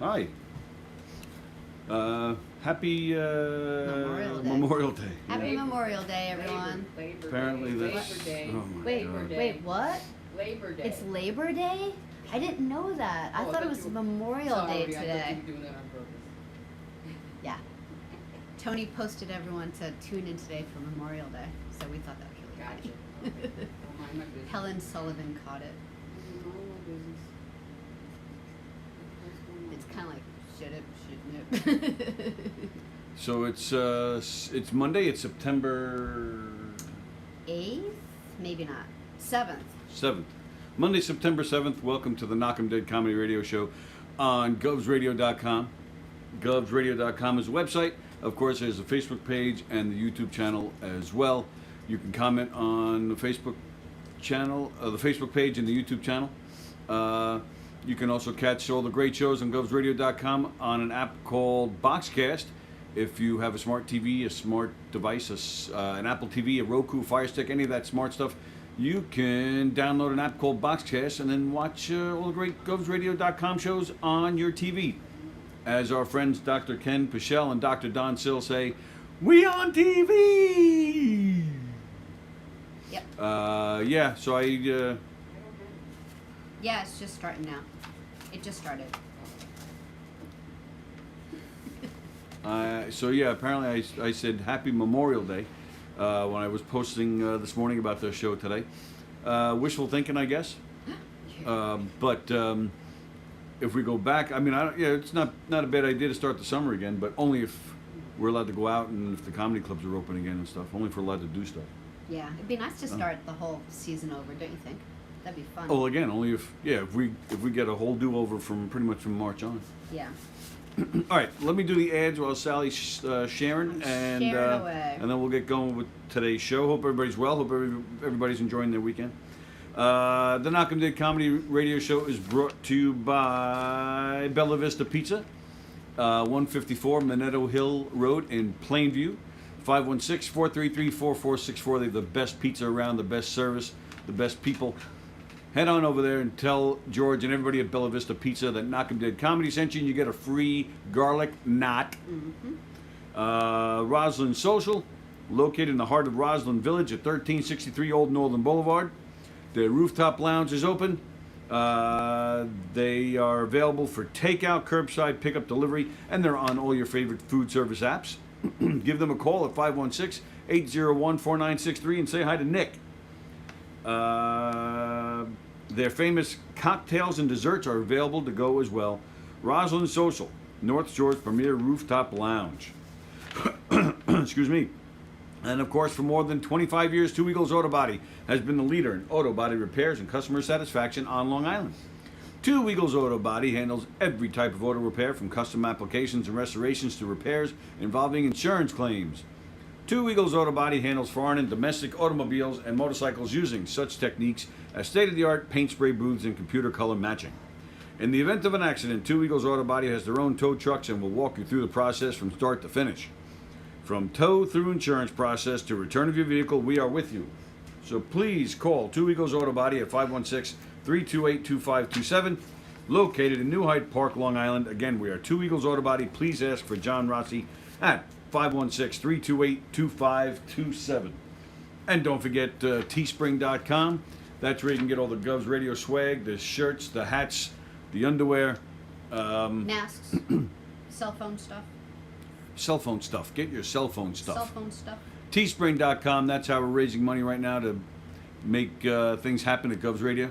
Hi. Happy Memorial Day. Happy Memorial Day, everyone. Labor Apparently Day. that's. Labor Day. Oh my Wait, God. wait, what? Labor Day. It's Labor Day? I didn't know that. I Oh, thought it was Memorial Day Sorry, I thought today. you were doing that on purpose. Yeah. Tony posted everyone to tune in today for Memorial Day, so we thought that was really Gotcha. funny. Okay. Don't mind my business. Helen Sullivan caught it. Don't mind my business. It's kind of like, should it, shouldn't it? So it's Monday. It's September 8th? Maybe not. 7th. 7th. Monday, September 7th. Welcome to the Knockem Dead Comedy Radio Show on govsradio.com. Govsradio.com is the website. Of course, there's a Facebook page and the YouTube channel as well. You can comment on the Facebook channel, the Facebook page and the YouTube channel. You can also catch all the great shows on govsradio.com on an app called Boxcast. If you have a smart TV, a smart device, an Apple TV, a Roku, Fire Stick, any of that smart stuff, you can download an app called Boxcast and then watch all the great govsradio.com shows on your TV. As our friends Dr. Ken Pichelle and Dr. Don Sill say, we on TV! Yep. Yeah, so Yeah, it's just starting now. It just started. So yeah, apparently I said Happy Memorial Day when I was posting this morning about the show today. Wishful thinking, I guess. But if we go back, I mean, it's not a bad idea to start the summer again, but only if we're allowed to go out and if the comedy clubs are open again and stuff. Only if we're allowed to do stuff. Yeah, it'd be nice to start the whole season over, don't you think? That'd be fun. Oh, again, only if we get a whole do-over from pretty much from March on. Yeah. All right, let me do the ads while Sallie's sharing, and away. and then we'll get going with today's show. Hope everybody's well. Hope everybody's enjoying their weekend. The Knockem Dead Comedy Radio Show is brought to you by Bella Vista Pizza, 154 Minetto Hill Road in Plainview, 516-433-4464. They have the best pizza around, the best service, the best people. Head on over there and tell George and everybody at Bella Vista Pizza that Knockem Dead Comedy sent you, and you get a free garlic knot. Mm-hmm. Roslyn Social, located in the heart of Roslyn Village at 1363 Old Northern Boulevard. The rooftop lounge is open. They are available for takeout, curbside, pickup, delivery, and they're on all your favorite food service apps. Give them a call at 516-801-4963 and say hi to Nick. Their famous cocktails and desserts are available to go as well. Roslyn Social, North Shore's premier rooftop lounge. Excuse me. And of course, for more than 25 years, Two Eagles Auto Body has been the leader in auto body repairs and customer satisfaction on Long Island. Two Eagles Auto Body handles every type of auto repair, from custom applications and restorations to repairs involving insurance claims. Two Eagles Auto Body handles foreign and domestic automobiles and motorcycles using such techniques as state-of-the-art paint spray booths and computer color matching. In the event of an accident, Two Eagles Auto Body has their own tow trucks and will walk you through the process from start to finish. From tow through insurance process to return of your vehicle, we are with you. So please call Two Eagles Auto Body at 516-328-2527, located in New Hyde Park, Long Island. Again, we are Two Eagles Auto Body. Please ask for John Rossi at 516-328-2527. And don't forget teespring.com. That's where you can get all the Govs Radio swag, the shirts, the hats, the underwear. Masks. Cell phone stuff. Cell phone stuff. Get your cell phone stuff. Cell phone stuff. Teespring.com. That's how we're raising money right now to make things happen at Govs Radio.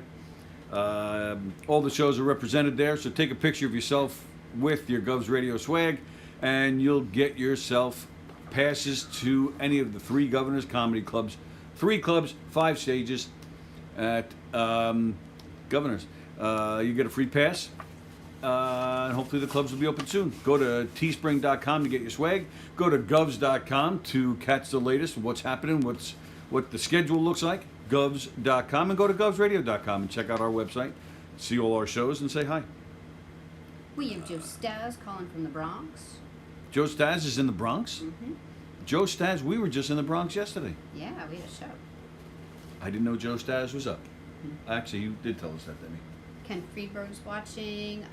All the shows are represented there, so take a picture of yourself with your Govs Radio swag, and you'll get yourself passes to any of the 3 Governors Comedy Clubs. 3 clubs, 5 stages at Governors. You get a free pass, and hopefully the clubs will be open soon. Go to teespring.com to get your swag. Go to govs.com to catch the latest of what's happening, what the schedule looks like. Govs.com, and go to govsradio.com and check out our website. See all our shows and say hi. We have Joe Staz calling from the Bronx. Joe Staz is in the Bronx? Mm-hmm. Joe Staz, we were just in the Bronx yesterday. Yeah, we had a show. I didn't know Joe Staz was up. Mm-hmm. Actually, you did tell us that, didn't you? Ken Friedberg's watching.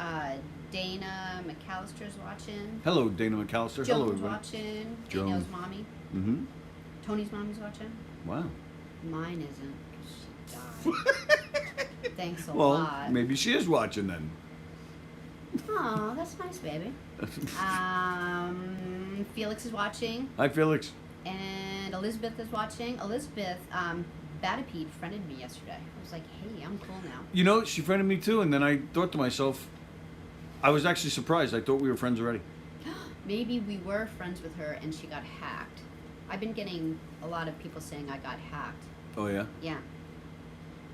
Dana McAllister's watching. Hello, Dana McAllister. Hello, Joan's everybody. watching. Joan. Danielle's mommy. Mm-hmm. Tony's mommy's watching. Wow. Mine isn't. 'Cause she died. Thanks a Well, lot. maybe she is watching then. Oh, that's nice, baby. Felix is watching, Hi, Felix. and Elizabeth is watching. Elizabeth, Batapede friended me yesterday. I was like, hey, I'm cool now. You know, she friended me too, and then I thought to myself, I was actually surprised. I thought we were friends already. Maybe we were friends with her and she got hacked. I've been getting a lot of people saying I got hacked. Oh, yeah? Yeah.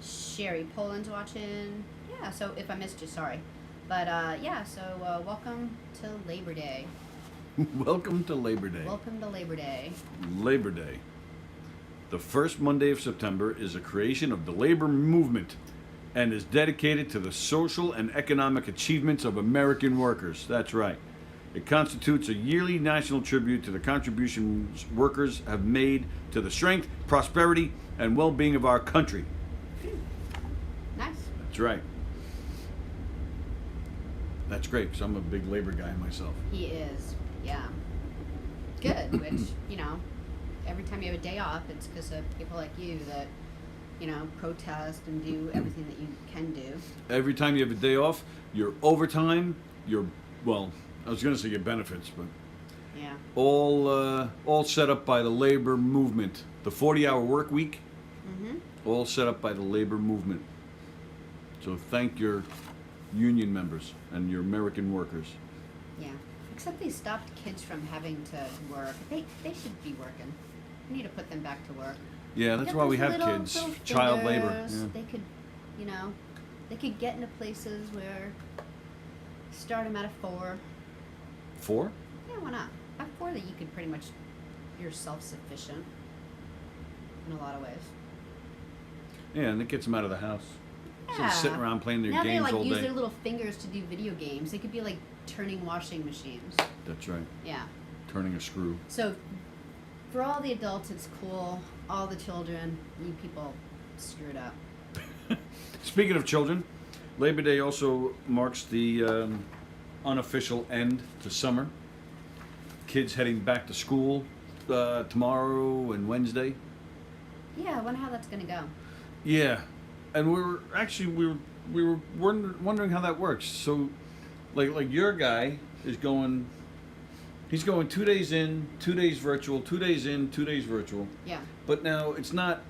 Sherry Poland's watching. Yeah, so if I missed you, sorry. But yeah, so welcome to Labor Day. Welcome to Labor Day. Welcome to Labor Day. Labor Day. The first Monday of September is a creation of the labor movement and is dedicated to the social and economic achievements of American workers. That's right. It constitutes a yearly national tribute to the contributions workers have made to the strength, prosperity, and well-being of our country. Nice. That's right. That's great, because I'm a big labor guy myself. He is. Yeah. Good, which, you know, every time you have a day off, it's because of people like you that, you know, protest and do everything that you can do. Every time you have a day off, your overtime, your, well, I was going to say your benefits, but Yeah. all set up by the labor movement. The 40-hour work week, Mm-hmm. all set up by the labor movement. So thank your union members and your American workers. Yeah. Except they stopped kids from having to work. They should be working. We need to put them back to work. Yeah, that's Get why we those have little- kids. little Child labor. fingers. Yeah. They could, you know, they could get into places where start them at a 4. 4? Yeah, why not? At 4 that you could pretty much, you're self-sufficient in a lot of ways. Yeah, and it gets them out of the house. Instead of Yeah. sitting around playing their Now they games like all use day. their little fingers to do video games. They could be like turning washing machines. That's right. Yeah. Turning a screw. So for all the adults, it's cool. All the children, you people screwed up. Speaking of children, Labor Day also marks the unofficial end to summer. Kids heading back to school tomorrow and Wednesday. Yeah, I wonder how that's gonna go. Yeah, and we were wondering how that works. So, like your guy is going. He's going 2 days in, 2 days virtual, 2 days in, 2 days virtual. Yeah. But now it's not.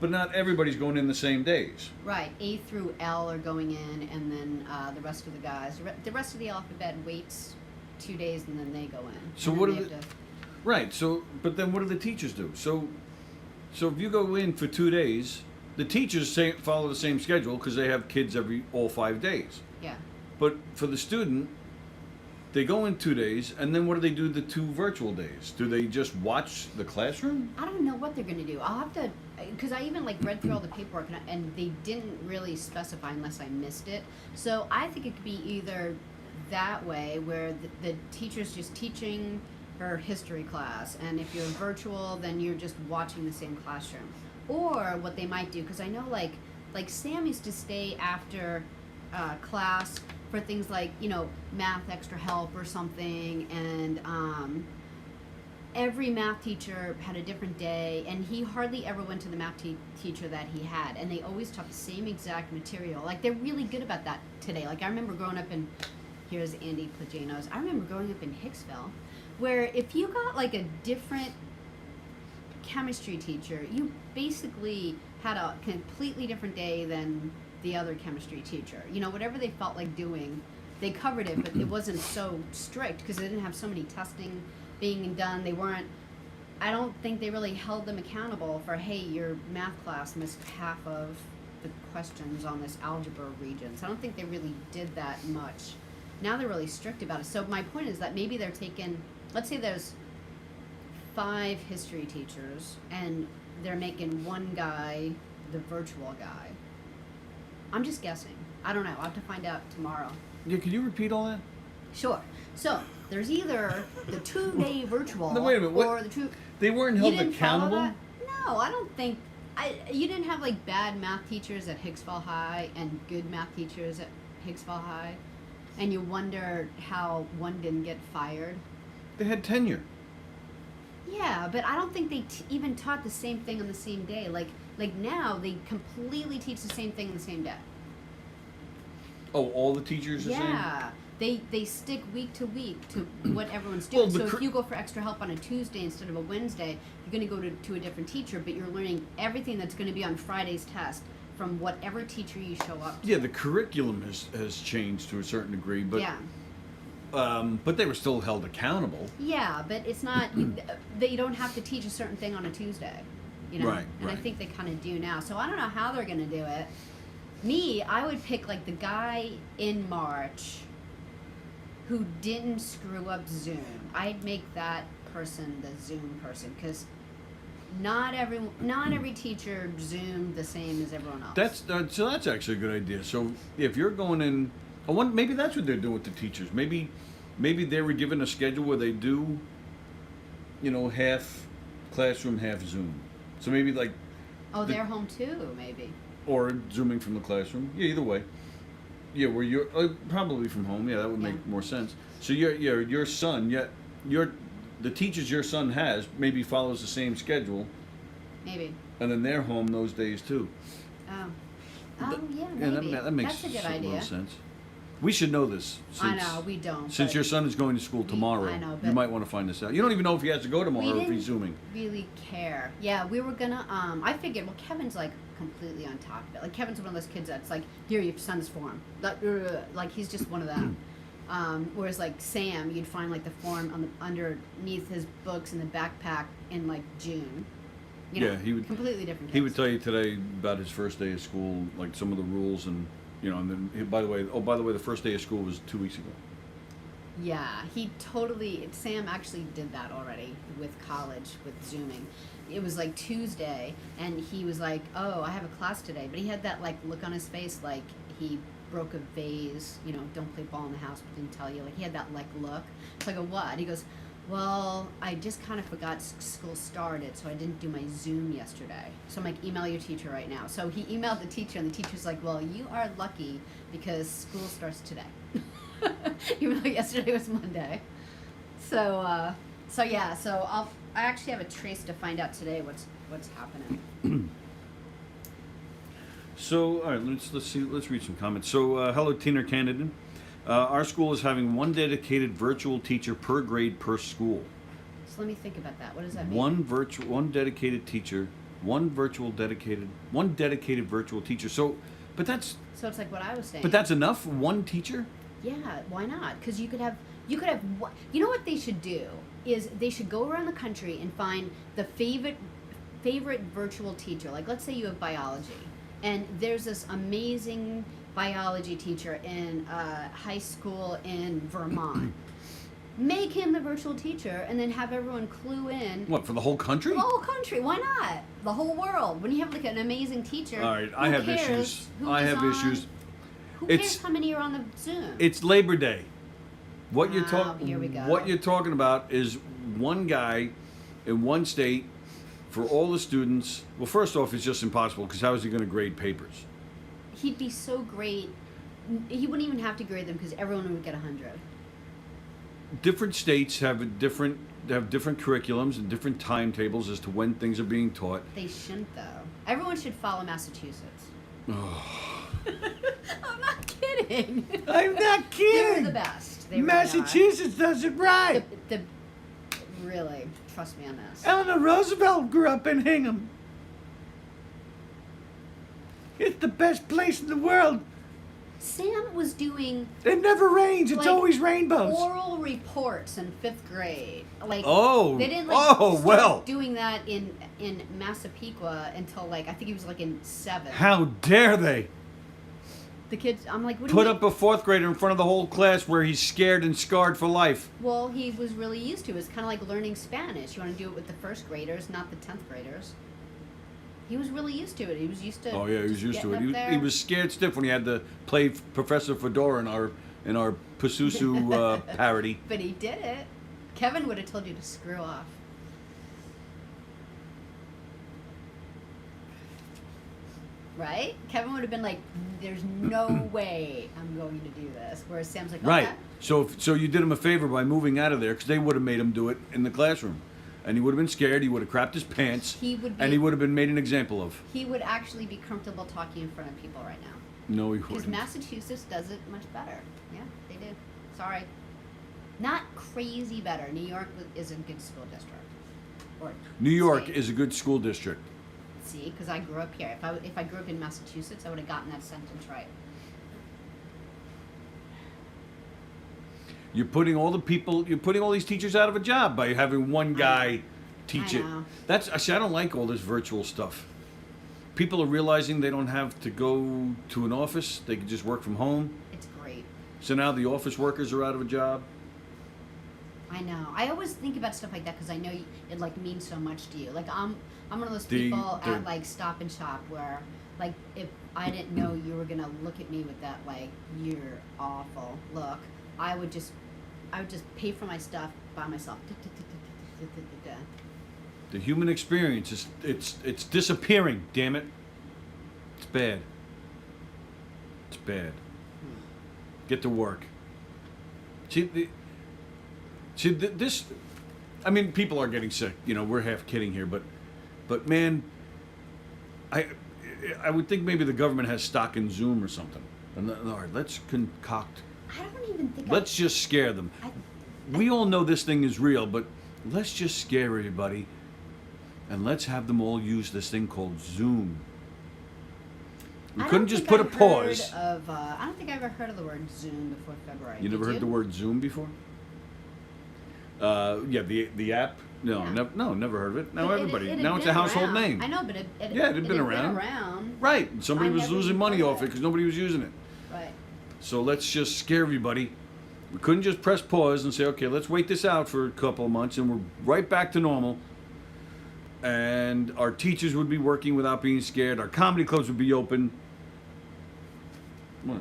But not everybody's going in the same days. Right. A through L are going in, and then the rest of the guys, the rest of the alphabet waits 2 days, and then they go in. So And what then are they the- have to- Right. So, but then what do the teachers do? So if you go in for 2 days, the teachers follow the same schedule because they have kids all 5 days. Yeah. But for the student, they go in 2 days, and then what do they do the 2 virtual days? Do they just watch the classroom? I don't know what they're gonna do. I'll have to, because I even like read through all the paperwork, and they didn't really specify unless I missed it. So I think it could be either that way, where the teacher's just teaching her history class, and if you're virtual, then you're just watching the same classroom. Or what they might do, because I know like Sam used to stay after class for things like, you know, math extra help or something, and every math teacher had a different day, and he hardly ever went to the math teacher that he had, and they always taught the same exact material. Like, they're really good about that today. Like, I remember growing up in, here's Andy Plajanos, I remember growing up in Hicksville, where if you got like a different chemistry teacher, you basically had a completely different day than the other chemistry teacher. You know, whatever they felt like doing, they covered it, but it wasn't so strict because they didn't have so many testing being done. They weren't, I don't think they really held them accountable for, hey, your math class missed half of the questions on this algebra region. So I don't think they really did that much. Now they're really strict about it. So my point is that maybe they're taking, let's say there's 5 history teachers and they're making one guy the virtual guy. I'm just guessing. I don't know. I'll have to find out tomorrow. Yeah, could you repeat all that? Sure. So there's either the 2-day virtual No, wait a minute, what- or the 2. They weren't You held didn't follow accountable? that? No, I don't think. You didn't have like bad math teachers at Hicksville High and good math teachers at Hicksville High. And you wonder how one didn't get fired. They had tenure. Yeah, but I don't think they even taught the same thing on the same day. Like now, they completely teach the same thing on the same day. Oh, all the teachers are saying? Yeah, they stick week to week to what everyone's doing. Well, So if you go for extra help on a Tuesday instead of a Wednesday, you're going to go to a different teacher, but you're learning everything that's going to be on Friday's test from whatever teacher you show up to. Yeah, the curriculum has changed to a certain degree, but but they were still held accountable. Yeah, but it's not that you don't have to teach a certain thing on a Tuesday, you know. Right, and I right. think they kind of do now. So I don't know how they're going to do it. Me, I would pick like the guy in March who didn't screw up Zoom. I'd make that person the Zoom person because not every teacher Zoomed the same as everyone else. That's actually a good idea. So if you're going in, maybe that's what they're doing with the teachers. Maybe they were given a schedule where they do, half classroom, half Zoom. So maybe like. They're home too, maybe. Or zooming from the classroom. Yeah, either way. Yeah, where you're probably from home. Yeah, that would make more sense. So your son, the teachers your son has maybe follows the same schedule. Maybe. And then they're home those days too. Oh. Yeah, Yeah, maybe. that makes That's a good a idea. little sense. We should know this. I know, we don't. Since but your son is going to school tomorrow, I know, you but might want to find this out. You don't even know if he has to go tomorrow or if he's zooming. really care. Yeah, we were gonna. I figured. Well, Kevin's like completely on top of it. Like Kevin's one of those kids that's like, here, your son's form. Like he's just one of them. Whereas like Sam, you'd find like the form underneath his books in the backpack in like June. Yeah, he would completely different. Kids. He would tell you today about his first day of school, like some of the rules, and and then by the way, the first day of school was 2 weeks ago. Yeah, Sam actually did that already with college, with Zooming. It was like Tuesday, and he was like, oh, I have a class today. But he had that like look on his face like he broke a vase, don't play ball in the house, but didn't tell you. Like he had that like look. So I go, what? He goes, well, I just kind of forgot school started, so I didn't do my Zoom yesterday. So I'm like, email your teacher right now. So he emailed the teacher, and the teacher's like, well, you are lucky because school starts today. Even though yesterday was Monday. So I actually have a trace to find out today what's happening. So, all right, let's read some comments. So, hello, Tina Candidate. Our school is having one dedicated virtual teacher per grade per school. So let me think about that. What does that mean? One dedicated teacher, one dedicated virtual teacher. So it's like what I was saying. But that's enough? One teacher? Yeah, why not? Because you could have. You know what they should do is they should go around the country and find the favorite virtual teacher. Like let's say you have biology, and there's this amazing biology teacher in high school in Vermont. Make him the virtual teacher, and then have everyone clue in. What, for the whole country? The whole country. Why not? The whole world. When you have like an amazing teacher. All right, I have issues. Who cares how many are on the Zoom? It's Labor Day. Here we go. What you're talking about is one guy in one state for all the students. Well, first off, it's just impossible because how is he going to grade papers? He'd be so great. He wouldn't even have to grade them because everyone would get 100. Different states have different curriculums and different timetables as to when things are being taught. They shouldn't, though. Everyone should follow Massachusetts. I'm not kidding. I'm not kidding. They're the best. They Massachusetts does it right. Really, trust me on this. Eleanor Roosevelt grew up in Hingham. It's the best place in the world. Sam was doing. It never rains. It's always rainbows. Oral reports in 5th grade. They didn't start doing that in Massapequa until I think he was in 7th. How dare they? The kids, I'm like, what do Put you up a 4th grader in front of the whole class where he's scared and scarred for life. Well, he was really used to it. It's kind of like learning Spanish. You want to do it with the 1st graders, not the 10th graders. He was really used to it. He was used to. Oh yeah, he was used to it. He was scared stiff when he had to play Professor Fedora in our Pasusu parody. But he did it. Kevin would have told you to screw off. Right? Kevin would have been like, "There's no way I'm going to do this." Whereas Sam's like, Right. "Okay." So you did him a favor by moving out of there because they would have made him do it in the classroom, and he would have been scared. He would have crapped his pants. He would be, and he would have been made an example of. He would actually be comfortable talking in front of people right now. No, he Because wouldn't. Massachusetts does it much better. Yeah, they did. Sorry. Not crazy better. New York is a good school district. Or New York state. is a good school district. See, because I grew up here. If I grew up in Massachusetts, I would have gotten that sentence right. You're putting all these teachers out of a job by having one guy teach I it. know. I don't like all this virtual stuff. People are realizing they don't have to go to an office. They can just work from home. It's great. So now the office workers are out of a job. I know. I always think about stuff like that because I know it like means so much to you. Like I'm one of those The- people the- at like Stop and Shop where like if I didn't know you were gonna look at me with that like you're awful look, I would just pay for my stuff by myself. The human experience is it's disappearing. Damn it! It's bad. It's bad. Get to work. This. I mean, people are getting sick. You know, we're half kidding here, but man, I would think maybe the government has stock in Zoom or something. And all right, let's concoct. I don't even think. Let's just scare them. We all know this thing is real, but let's just scare everybody, and let's have them all use this thing called Zoom. We couldn't just put a pause. I don't think I ever heard of the word Zoom before February. You never Did heard the word Zoom before? Yeah, the app. No, Yeah. never heard of it. Now But everybody. it had now it's a been household around. name. I know, but it had been around. Right. and Somebody I was never losing even money heard of off it it. because nobody was using it. Right. So let's just scare everybody. We couldn't just press pause and say, okay, let's wait this out for a couple of months, and we're right back to normal. And our teachers would be working without being scared. Our comedy clubs would be open. What?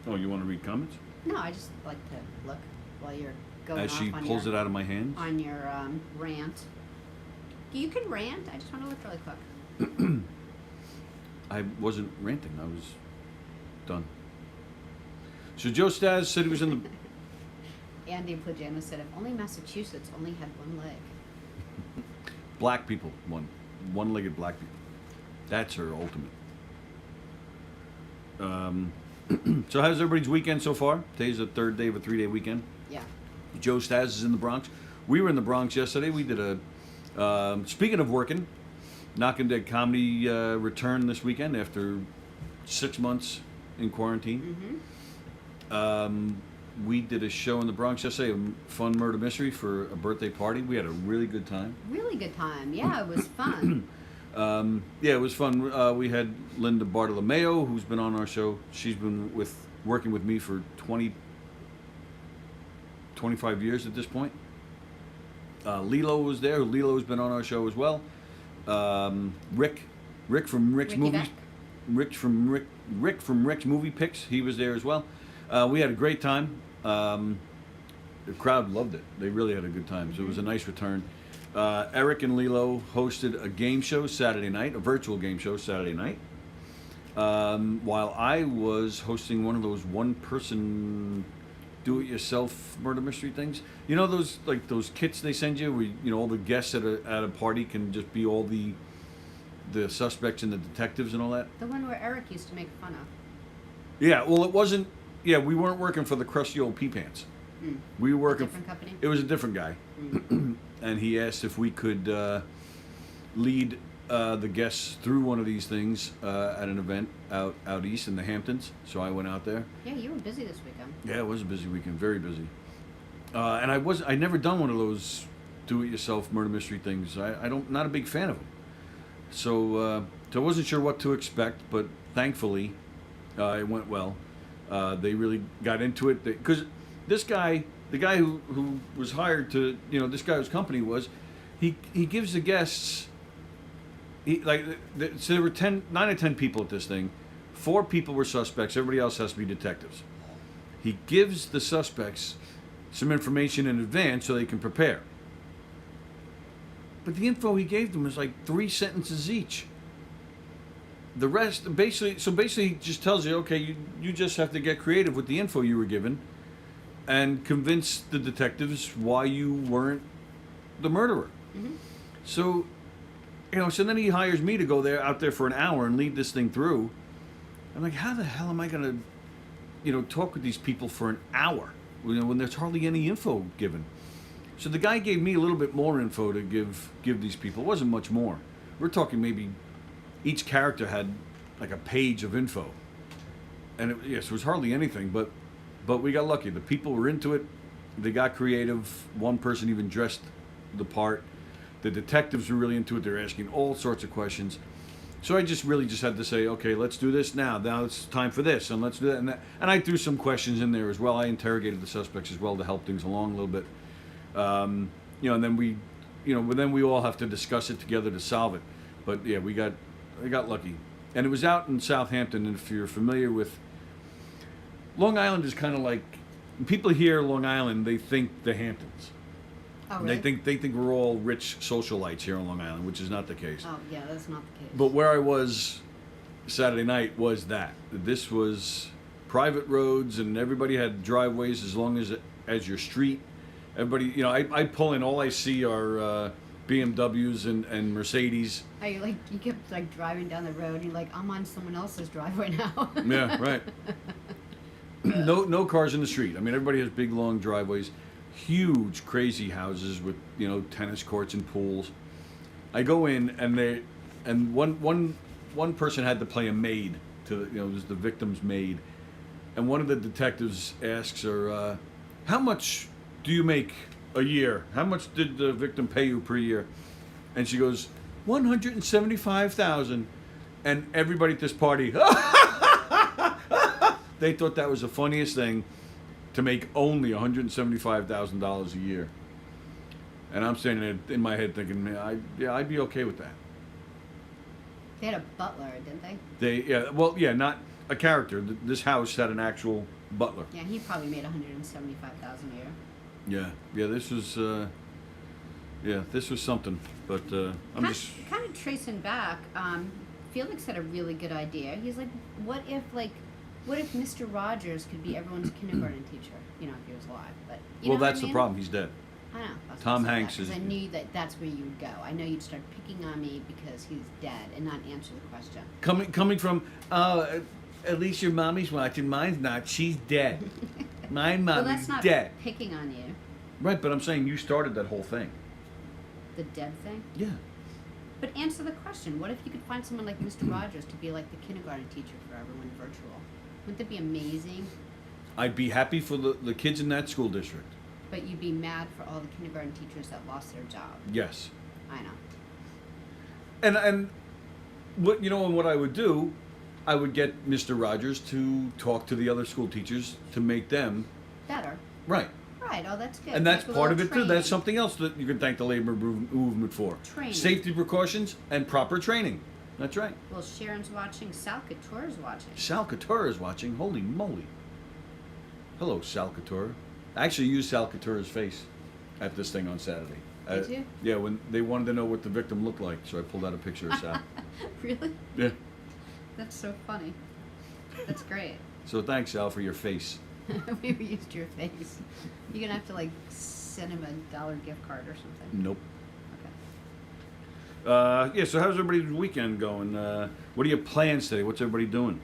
Oh, you want to read comments? No, I just like to look while you're going As off she on pulls your, it out of my hands. on your rant. You can rant. I just want to look really quick. I wasn't ranting. I was done. So Joe Stas said he was in the Andy in Pajamas said, if only Massachusetts only had one leg. black people. One-legged black people. That's her ultimate. So how's everybody's weekend so far? Today's the third day of a 3-day weekend. Yeah. Joe Stas is in the Bronx. We were in the Bronx yesterday. We did a, speaking of working, Knockem Dead Comedy returned this weekend after 6 months in quarantine. Mm-hmm. We did a show in the Bronx yesterday, a fun murder mystery for a birthday party. We had a really good time. Really good time. Yeah, it was fun. Yeah, it was fun. We had Linda Bartolomeo, who's been on our show. She's been working with me for 25 years at this point. Lilo was there. Lilo's been on our show as well. Rick from Rick's Ricky Movies. Beck? Rick from Rick's Movie Picks. He was there as well. We had a great time. The crowd loved it. They really had a good time. So it was a nice return. Eric and Lilo hosted a game show Saturday night, a virtual game show Saturday night, while I was hosting one of those one-person do-it-yourself murder mystery things. You know those kits they send you, where all the guests at a party can just be all the suspects and the detectives and all that. The one where Eric used to make fun of. Yeah, well, it wasn't. Yeah, we weren't working for the crusty old pea pants. Mm. We were working. Different company? It was a different guy, and he asked if we could lead the guests through one of these things at an event out east in the Hamptons. So I went out there. Yeah, you were busy this weekend. Yeah, it was a busy weekend, very busy. And I'd never done one of those do-it-yourself murder mystery things. Not a big fan of them. So I wasn't sure what to expect, but thankfully it went well. They really got into it because this guy, the guy who was hired to, this guy's company was, he gives the guests, so there were 9 or 10 people at this thing. 4 people were suspects. Everybody else has to be detectives. He gives the suspects some information in advance so they can prepare. But the info he gave them was like 3 sentences each. the rest, basically, it just tells you, okay, you just have to get creative with the info you were given, and convince the detectives why you weren't the murderer. Mm-hmm. So, so then he hires me to go out there for an hour and lead this thing through. I'm like, how the hell am I gonna, talk with these people for an hour, when there's hardly any info given? So the guy gave me a little bit more info to give these people. It wasn't much more. We're talking maybe each character had like a page of info, and it was hardly anything. But we got lucky. The people were into it. They got creative. One person even dressed the part. The detectives were really into it. They're asking all sorts of questions. So I just had to say, okay, let's do this now. Now it's time for this, and let's do that and that. And I threw some questions in there as well. I interrogated the suspects as well to help things along a little bit. And then we all have to discuss it together to solve it. But yeah, we got lucky, and it was out in Southampton. And if you're familiar with Long Island, is kind of like, people hear Long Island, they think the Hamptons. Oh, really? They think we're all rich socialites here on Long Island, which is not the case. Oh, yeah, that's not the case. But where I was Saturday night was that. This was private roads, and everybody had driveways as long as your street. Everybody, I pull in, all I see are BMWs and Mercedes. Are you you kept driving down the road, and you're like, I'm on someone else's driveway now. Yeah, right. No cars in the street. I mean, everybody has big, long driveways. Huge, crazy houses with tennis courts and pools. I go in, and one person had to play a maid to was the victim's maid, and one of the detectives asks her, "How much do you make a year? How much did the victim pay you per year?" And she goes, $175,000, and everybody at this party, they thought that was the funniest thing. To make only $175,000 a year, and I'm standing there in my head thinking, man, I'd be okay with that. They had a butler, didn't they? Not a character. This house had an actual butler. Yeah, he probably made $175,000 a year. Yeah. This was something. But I'm just kind of tracing back. Felix had a really good idea. He's like, what if Mr. Rogers could be everyone's kindergarten teacher? If he was alive. But that's the problem. He's dead. I know. Tom Hanks is. I knew that's where you would go. I know you'd start picking on me because he's dead and not answer the question. Coming from, at least your mommy's watching. Mine's not. She's dead. My mommy's well, that's not dead. Picking on you. Right, but I'm saying you started that whole thing. The dead thing? Yeah. But answer the question. What if you could find someone like Mr. Rogers to be like the kindergarten teacher for everyone virtual? Wouldn't that be amazing? I'd be happy for the kids in that school district. But you'd be mad for all the kindergarten teachers that lost their job. Yes. I know. And what I would do, I would get Mr. Rogers to talk to the other school teachers to make them better. Right. Right. Oh, that's good. And that's part of it too. That's something else that you can thank the labor movement for. Training. Safety precautions and proper training. That's right. Well, Sharon's watching. Sal Couture's watching. Sal Couture is watching. Holy moly. Hello, Sal Couture. I actually used Sal Couture's face at this thing on Saturday. Did you? Yeah, when they wanted to know what the victim looked like, so I pulled out a picture of Sal. Really? Yeah. That's so funny. That's great. So thanks, Sal, for your face. We used your face. You're gonna have to send him a $1 gift card or something. Nope. Okay. So how's everybody's weekend going? What are your plans today? What's everybody doing?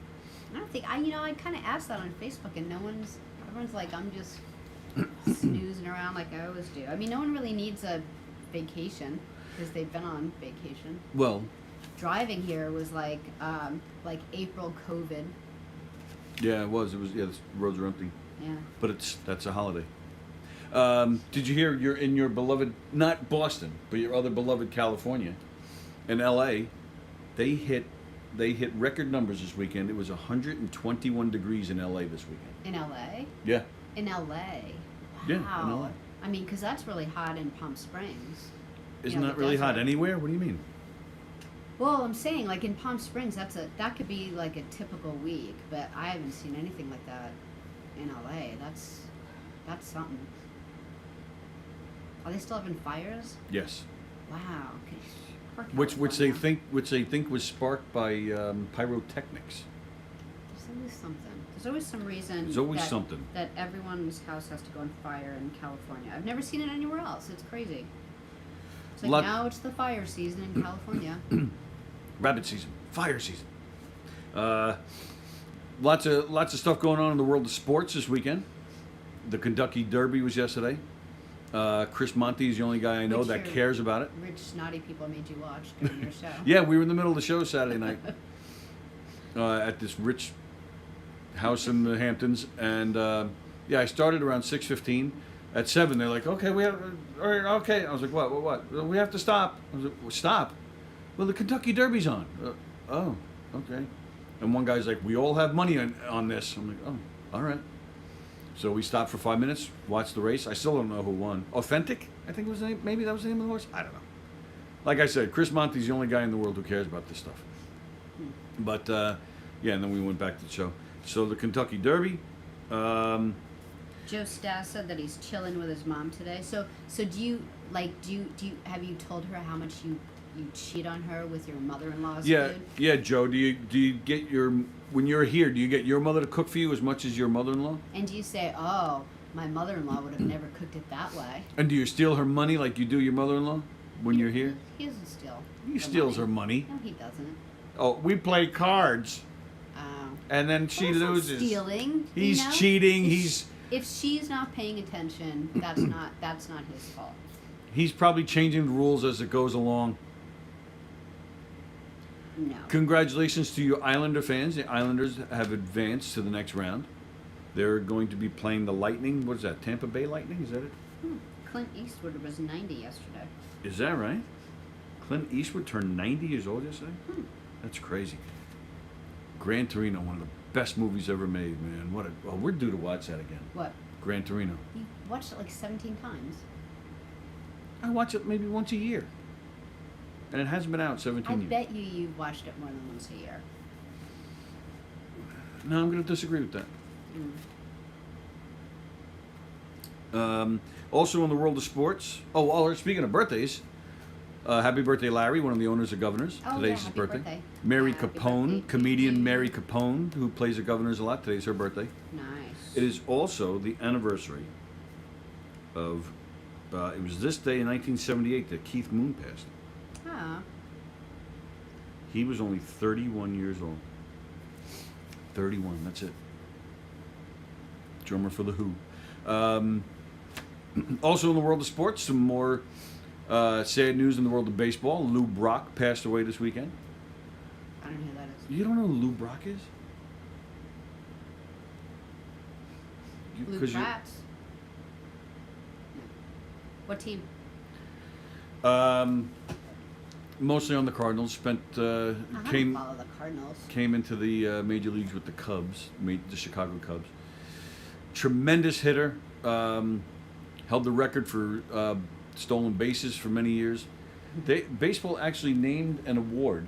I don't think I kind of asked that on Facebook, and everyone's like, I'm just snoozing around like I always do. I mean, no one really needs a vacation because they've been on vacation. Well, driving here was like April COVID. Yeah, it was. The roads are empty. Yeah. But that's a holiday. Did you hear you're in your beloved, not Boston, but your other beloved California, in LA, they hit record numbers this weekend. It was 121 degrees in LA this weekend. In LA? Yeah. In LA. Wow. Yeah, in LA. I mean, because that's really hot in Palm Springs. Isn't that really hot anywhere? What do you mean? Well, I'm saying, in Palm Springs, that could be like a typical week, but I haven't seen anything like that in LA. That's something. Are they still having fires? Yes. Wow. Or which California. they think was sparked by pyrotechnics. There's always something. There's always some reason. There's always that, something. that everyone's house has to go on fire in California. I've never seen it anywhere else. It's crazy. It's like Lot- now it's the fire season in California. Rabbit season, fire season. Lots of stuff going on in the world of sports this weekend. The Kentucky Derby was yesterday. Chris Monty is the only guy I know Which that your cares about it. Rich snotty people made you watch during your show. Yeah, we were in the middle of the show Saturday night at this rich house in the Hamptons, and yeah, I started around 6:15. At 7, they're like, "Okay, we have, all right, okay." I was like, "What? We have to stop." I was like, well, "Stop? Well, the Kentucky Derby's on." Oh, okay. And one guy's like, "We all have money on this." I'm like, "Oh, all right." So we stopped for 5 minutes, watched the race. I still don't know who won. Authentic, I think was the name. Maybe that was the name of the horse. I don't know. Like I said, Chris Monty's the only guy in the world who cares about this stuff. But yeah, and then we went back to the show. So the Kentucky Derby. Joe Stas said that he's chilling with his mom today. So do you have you told her how much you cheat on her with your mother-in-law's Yeah, food? yeah, Joe. Do you get when you're here? Do you get your mother to cook for you as much as your mother-in-law? And do you say, "Oh, my mother-in-law would have never cooked it that way"? And do you steal her money like you do your mother-in-law when you're here? He doesn't steal. He the steals her money. No, he doesn't. Oh, we play cards, Oh. and then she Well, that's not loses. stealing. He's you know? cheating. If she's not paying attention, that's not his fault. He's probably changing the rules as it goes along. No. Congratulations to you Islander fans. The Islanders have advanced to the next round. They're going to be playing the Lightning. What is that? Tampa Bay Lightning? Is that it? Clint Eastwood was 90 yesterday. Is that right? Clint Eastwood turned 90 years old yesterday? That's crazy. Gran Torino, one of the best movies ever made, man. We're due to watch that again. What? Gran Torino. You watched it like 17 times. I watch it maybe once a year. And it hasn't been out in I 17 years. bet you've watched it more than once a year. No, I'm going to disagree with that. Also in the world of sports. Speaking of birthdays, happy birthday, Larry, one of the owners of Governors. Oh, Today's yeah, his happy birthday. Mary Happy Capone, birthday. comedian Mary Capone, who plays the Governors a lot. Today's her birthday. Nice. It is also the anniversary of, it was this day in 1978 that Keith Moon passed. Ah, He was only 31 years old. 31, that's it. Drummer for The Who. Also in the world of sports, some more sad news in the world of baseball. Lou Brock passed away this weekend. I don't know who that is. You don't know who Lou Brock is? Blue 'Cause you- Krats. No. What team? Mostly on the Cardinals. Spent I don't came follow the Cardinals. came into the major leagues with the Cubs, the Chicago Cubs. Tremendous hitter. Held the record for stolen bases for many years. Baseball actually named an award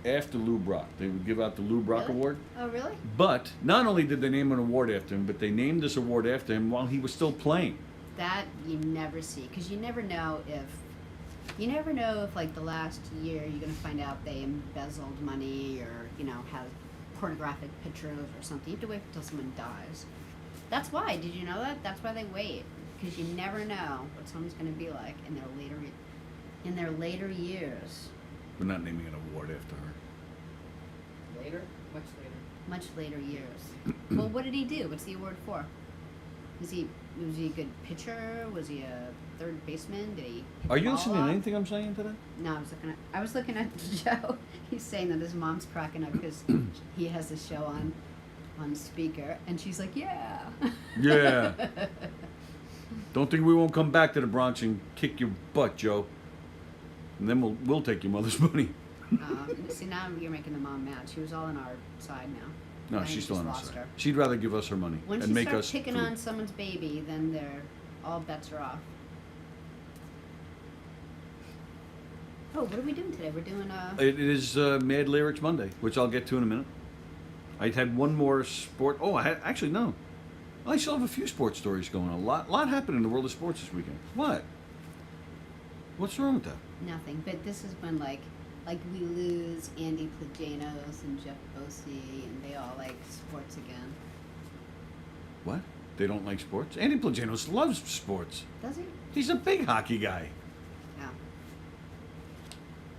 after Lou Brock. They would give out the Lou Brock Really? Award. Oh, really? But not only did they name an award after him, but they named this award after him while he was still playing. That you never see, because you never know if like the last year you're gonna find out they embezzled money or have pornographic pictures or something. You have to wait until someone dies. That's why. Did you know that? That's why they wait, because you never know what someone's gonna be like in their later years. We're not naming an award after her. Later? Much later. Much later years. Well, what did he do? What's the award for? Was he a good pitcher? Was he a third baseman? Did he hit Are the you ball listening to off? anything I'm saying today? No, I was looking at Joe. He's saying that his mom's cracking up because he has the show on speaker, and she's like, "Yeah." Yeah. Don't think we won't come back to the Bronx and kick your butt, Joe. And then we'll take your mother's money. See, now you're making the mom mad. She was all on our side now. No, I she's just still on our lost side. her. She'd rather give us her money Once and you make start us picking food. on someone's baby, then all bets are off. Oh, what are we doing today? We're doing It is Mad Lyrics Monday, which I'll get to in a minute. I had one more sport. Oh, actually no. I still have a few sports stories going on. A lot happened in the world of sports this weekend. What? What's wrong with that? Nothing. But this is when like we lose Andy Plajanos and Jeff Bosey, and they all like sports again. What? They don't like sports? Andy Plajanos loves sports. Does he? He's a big hockey guy. No.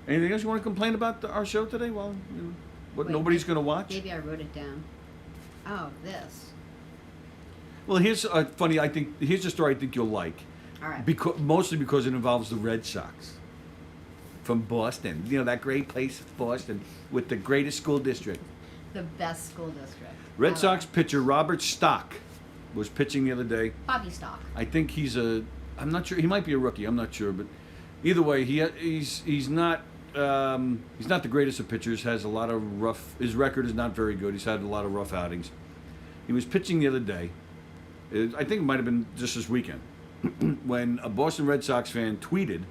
Anything else you want to complain about our show today? Well, what Wait, nobody's going to watch? Maybe I wrote it down. Oh, this. Well, here's funny. I think here's a story I think you'll like. All right. Mostly because it involves the Red Sox from Boston. You know that great place, Boston, with the greatest school district. The best school district. Red Ever. Sox pitcher Robert Stock was pitching the other day. Bobby Stock. I think I'm not sure. He might be a rookie. I'm not sure, but either way, he's not the greatest of pitchers. Has a lot of rough. His record is not very good. He's had a lot of rough outings. He was pitching the other day. I think it might have been just this weekend when a Boston Red Sox fan tweeted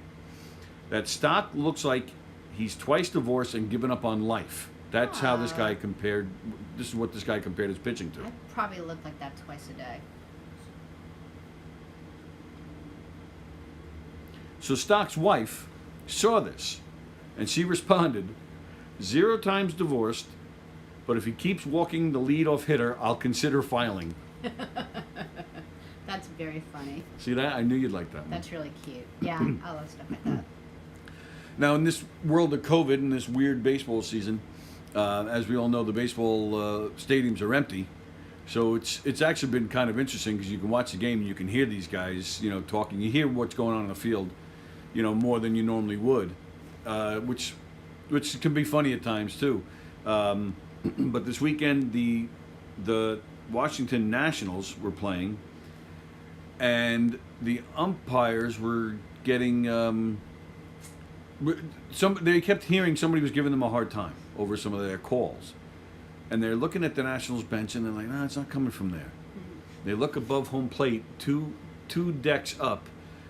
that Stock looks like he's twice divorced and given up on life. That's how this guy compared. This is what this guy compared his pitching to. I probably look like that twice a day. So Stock's wife saw this, and she responded, 0 times divorced, but if he keeps walking the leadoff hitter, I'll consider filing. That's very funny. See that? I knew you'd like that one. That's really cute. Yeah, I love stuff like that. Now, in this world of COVID and this weird baseball season, as we all know, the baseball stadiums are empty. So it's actually been kind of interesting because you can watch the game and you can hear these guys, talking. You hear what's going on in the field, more than you normally would, which can be funny at times too. But this weekend, the Washington Nationals were playing, and the umpires were getting they kept hearing somebody was giving them a hard time over some of their calls, and they're looking at the Nationals bench and they're like, "No, it's not coming from there." They look above home plate, two decks up,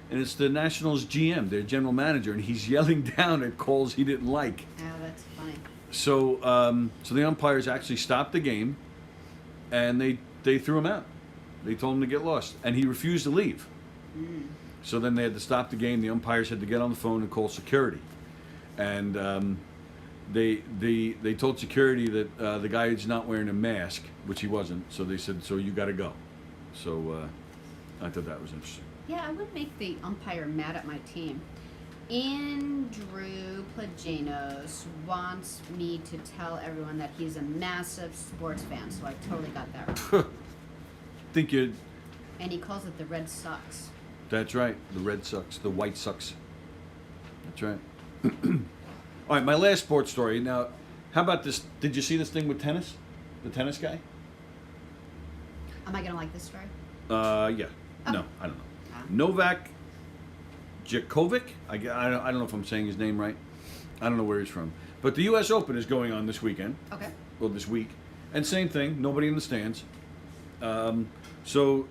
and it's the Nationals GM, their general manager, and he's yelling down at calls he didn't like. Oh, that's funny. So the umpires actually stopped the game, and they threw him out. They told him to get lost, and he refused to leave. So then they had to stop the game. The umpires had to get on the phone and call security, and they told security that the guy is not wearing a mask, which he wasn't. So they said, "So you got to go." So I thought that was interesting. Yeah, I would make the umpire mad at my team. Andrew Plajanos wants me to tell everyone that he's a massive sports fan, so I totally got that wrong. Think you? And he calls it the Red Sox. That's right. The Red Sox, the White Sox. That's right. All right, my last sports story. Now, how about this? Did you see this thing with tennis? The tennis guy? Am I gonna like this story? Yeah. Oh. No, I don't know. Ah. Novak Djokovic. I don't know if I'm saying his name right. I don't know where he's from. But the U.S. Open is going on this weekend. Okay. Well, this week. And same thing, nobody in the stands. So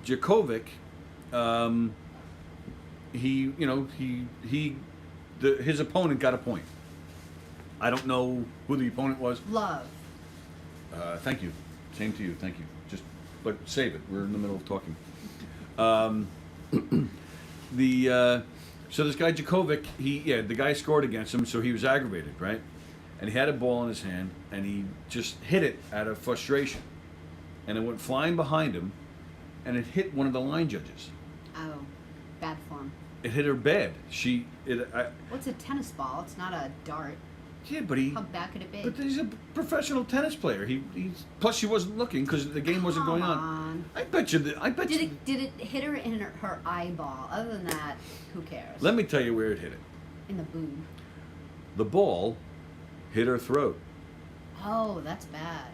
Djokovic, his opponent got a point. I don't know who the opponent was. Love. Thank you. Same to you. Thank you. But save it. We're in the middle of talking. So this guy Djokovic, the guy scored against him, so he was aggravated, right? And he had a ball in his hand, and he just hit it out of frustration, and it went flying behind him, and it hit one of the line judges. Oh, bad form. It hit her bad. What's a tennis ball? It's not a dart. Yeah, but How bad could it be? But he's a professional tennis player. Plus she wasn't looking because the game wasn't going on. I bet you. Did it hit her in her eyeball? Other than that, who cares? Let me tell you where it hit it. In the boob. The ball hit her throat. Oh, that's bad.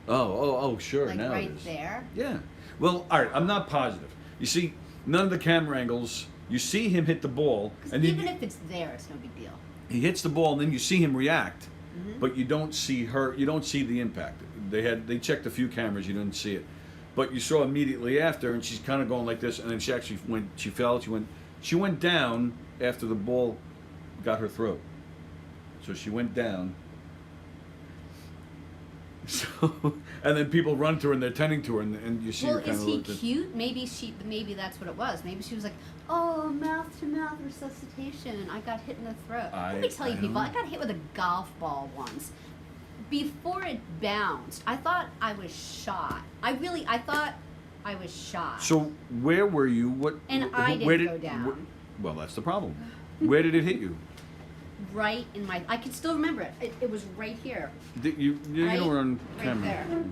Oh, sure. Like now right it is. there? Yeah. Well, all right. I'm not positive. You see, none of the camera angles. You see him hit the ball, and even if it's there, it's no big deal. He hits the ball, and then you see him react, Mm-hmm. but you don't see her. You don't see the impact. They checked a few cameras. You didn't see it, but you saw immediately after, and she's kind of going like this, and then she actually went. She fell. She went down after the ball got her throat. So she went down. So and then people run to her and they're tending to her, and you see Well, her kind is of he look at- cute? Maybe that's what it was. Maybe she was like, oh, mouth-to-mouth resuscitation, and I got hit in the throat. Let me tell you, I people, don't I got hit with a golf ball once. Before it bounced, I thought I was shot. I thought I was shot. So where were you? What? And I where didn't go down. Well, that's the problem. Where did it hit you? Right in my, I can still remember it. It was right here. You Right? know we're on Right camera. there.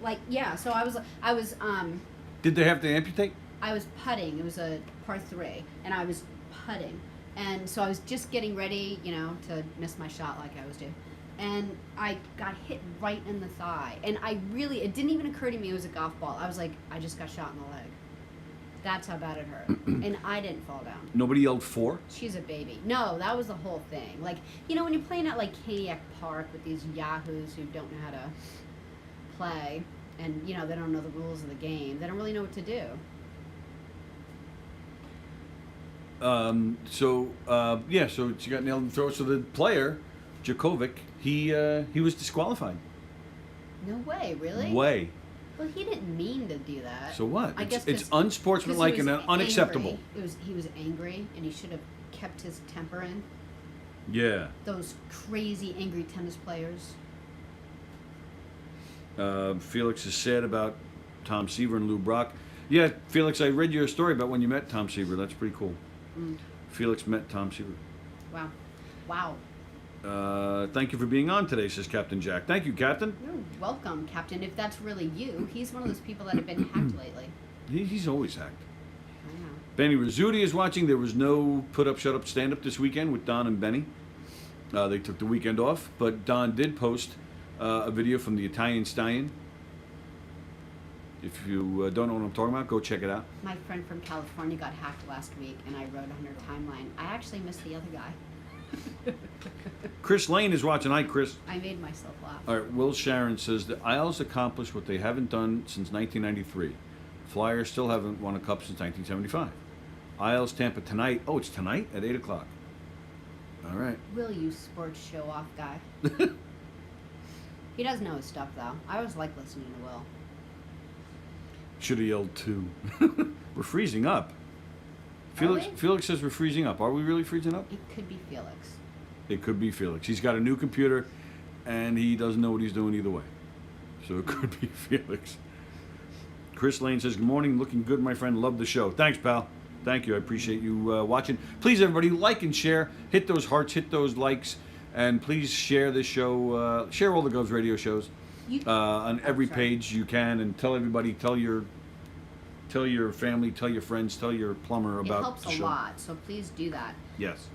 Like, yeah, so I was Did they have to amputate? I was putting. It was a par 3, and I was putting, and so I was just getting ready, to miss my shot like I always do, and I got hit right in the thigh, and it didn't even occur to me it was a golf ball. I was like, I just got shot in the leg. That's how bad it hurt, and I didn't fall down. Nobody yelled for? She's a baby. No, that was the whole thing. Like, when you're playing at like Caniac Park with these yahoos who don't know how to play, and they don't know the rules of the game, they don't really know what to do. So she got nailed in the throat. So the player, Djokovic, he was disqualified. No way, really? Way. Well, he didn't mean to do that. So what? I guess it's 'cause unsportsmanlike he and was unacceptable. angry. He was angry, and he should have kept his temper in. Yeah. Those crazy angry tennis players. Felix is sad about Tom Seaver and Lou Brock. Yeah, Felix, I read your story about when you met Tom Seaver. That's pretty cool. Felix met Tom Seaver. Wow. Thank you for being on today, says Captain Jack. Thank you, Captain. You're welcome, Captain. If that's really you, he's one of those people that have been hacked lately. He's always hacked. I know. Benny Rizzuti is watching. There was no put up, shut up, stand up this weekend with Don and Benny. They took the weekend off, but Don did post a video from the Italian Stallion. If you don't know what I'm talking about, go check it out. My friend from California got hacked last week, and I wrote on her timeline. I actually missed the other guy. Chris Lane is watching. Hi, Chris. I made myself laugh. All right, Will Sharon says the Isles accomplished what they haven't done since 1993. Flyers still haven't won a cup since 1975. Isles Tampa tonight. Oh, it's tonight at 8 o'clock. All right. Will, you sports show off guy. He does know his stuff, though. I always like listening to Will. Should have yelled too. We're freezing up. we? Felix says we're freezing up. Are we really freezing up? It could be Felix. It could be Felix. He's got a new computer, and he doesn't know what he's doing either way. So it could be Felix. Chris Lane says, good morning. Looking good, my friend. Love the show. Thanks, pal. Thank you. I appreciate you watching. Please, everybody, like and share. Hit those hearts. Hit those likes. And please share this show. Share all the Govs radio shows on every page you can. And tell everybody, tell your family, tell your friends, tell your plumber about It helps the a show. lot, so please do that. Yes.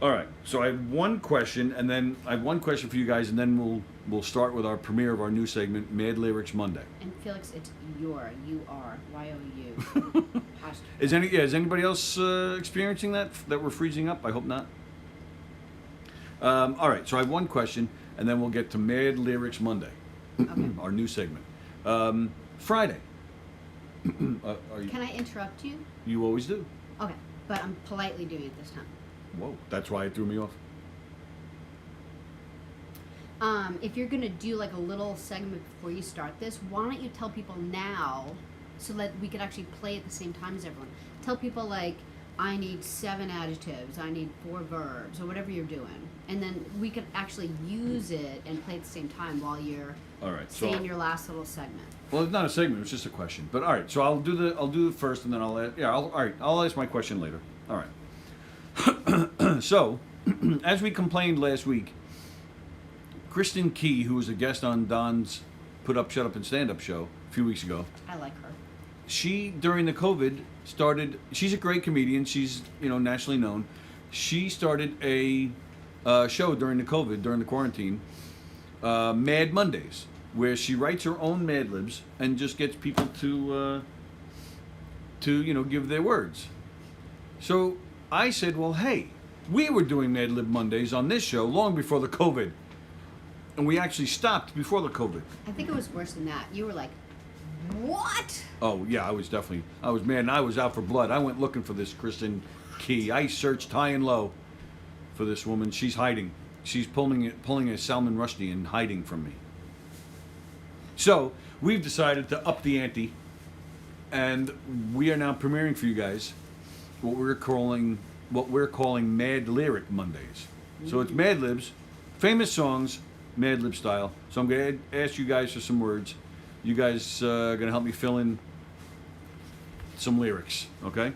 All right. So I have one question, and then I have one question for you guys, and then we'll start with our premiere of our new segment, Mad Lyrics Monday. And Felix, it's YOU. Is anybody else experiencing that we're freezing up? I hope not. All right. So I have one question, and then we'll get to Mad Lyrics Monday, Okay. our new segment. Friday. Can I interrupt you? You always do. Okay, but I'm politely doing it this time. Whoa. That's why it threw me off. If you're gonna do like a little segment before you start this, why don't you tell people now so that we could actually play at the same time as everyone? Tell people like, I need 7 adjectives, I need 4 verbs, or whatever you're doing. And then we could actually use it and play at the same time while you're All right. saying your last little segment. Well, it's not a segment; it's just a question. But all right, so I'll do the first, and then I'll ask my question later. All right. So, as we complained last week, Kristen Key, who was a guest on Don's Put Up, Shut Up, and Stand Up show a few weeks ago, I like her. she during the COVID started. She's a great comedian. She's nationally known. She started a show during the quarantine, Mad Mondays, where she writes her own Mad Libs and just gets people to give their words. So I said, well, hey, we were doing Mad Lib Mondays on this show long before the COVID, and we actually stopped before the COVID. I think it was worse than that. You were like, what? Oh yeah, I was mad, and I was out for blood. I went looking for this Kristen Key. I searched high and low for this woman. She's hiding. she's pulling a Salman Rushdie and hiding from me. So we've decided to up the ante, and we are now premiering for you guys what we're calling Mad Lyric Mondays. So it's Mad Libs, famous songs, Mad Lib style. So I'm going to ask you guys for some words. You guys are going to help me fill in some lyrics, okay?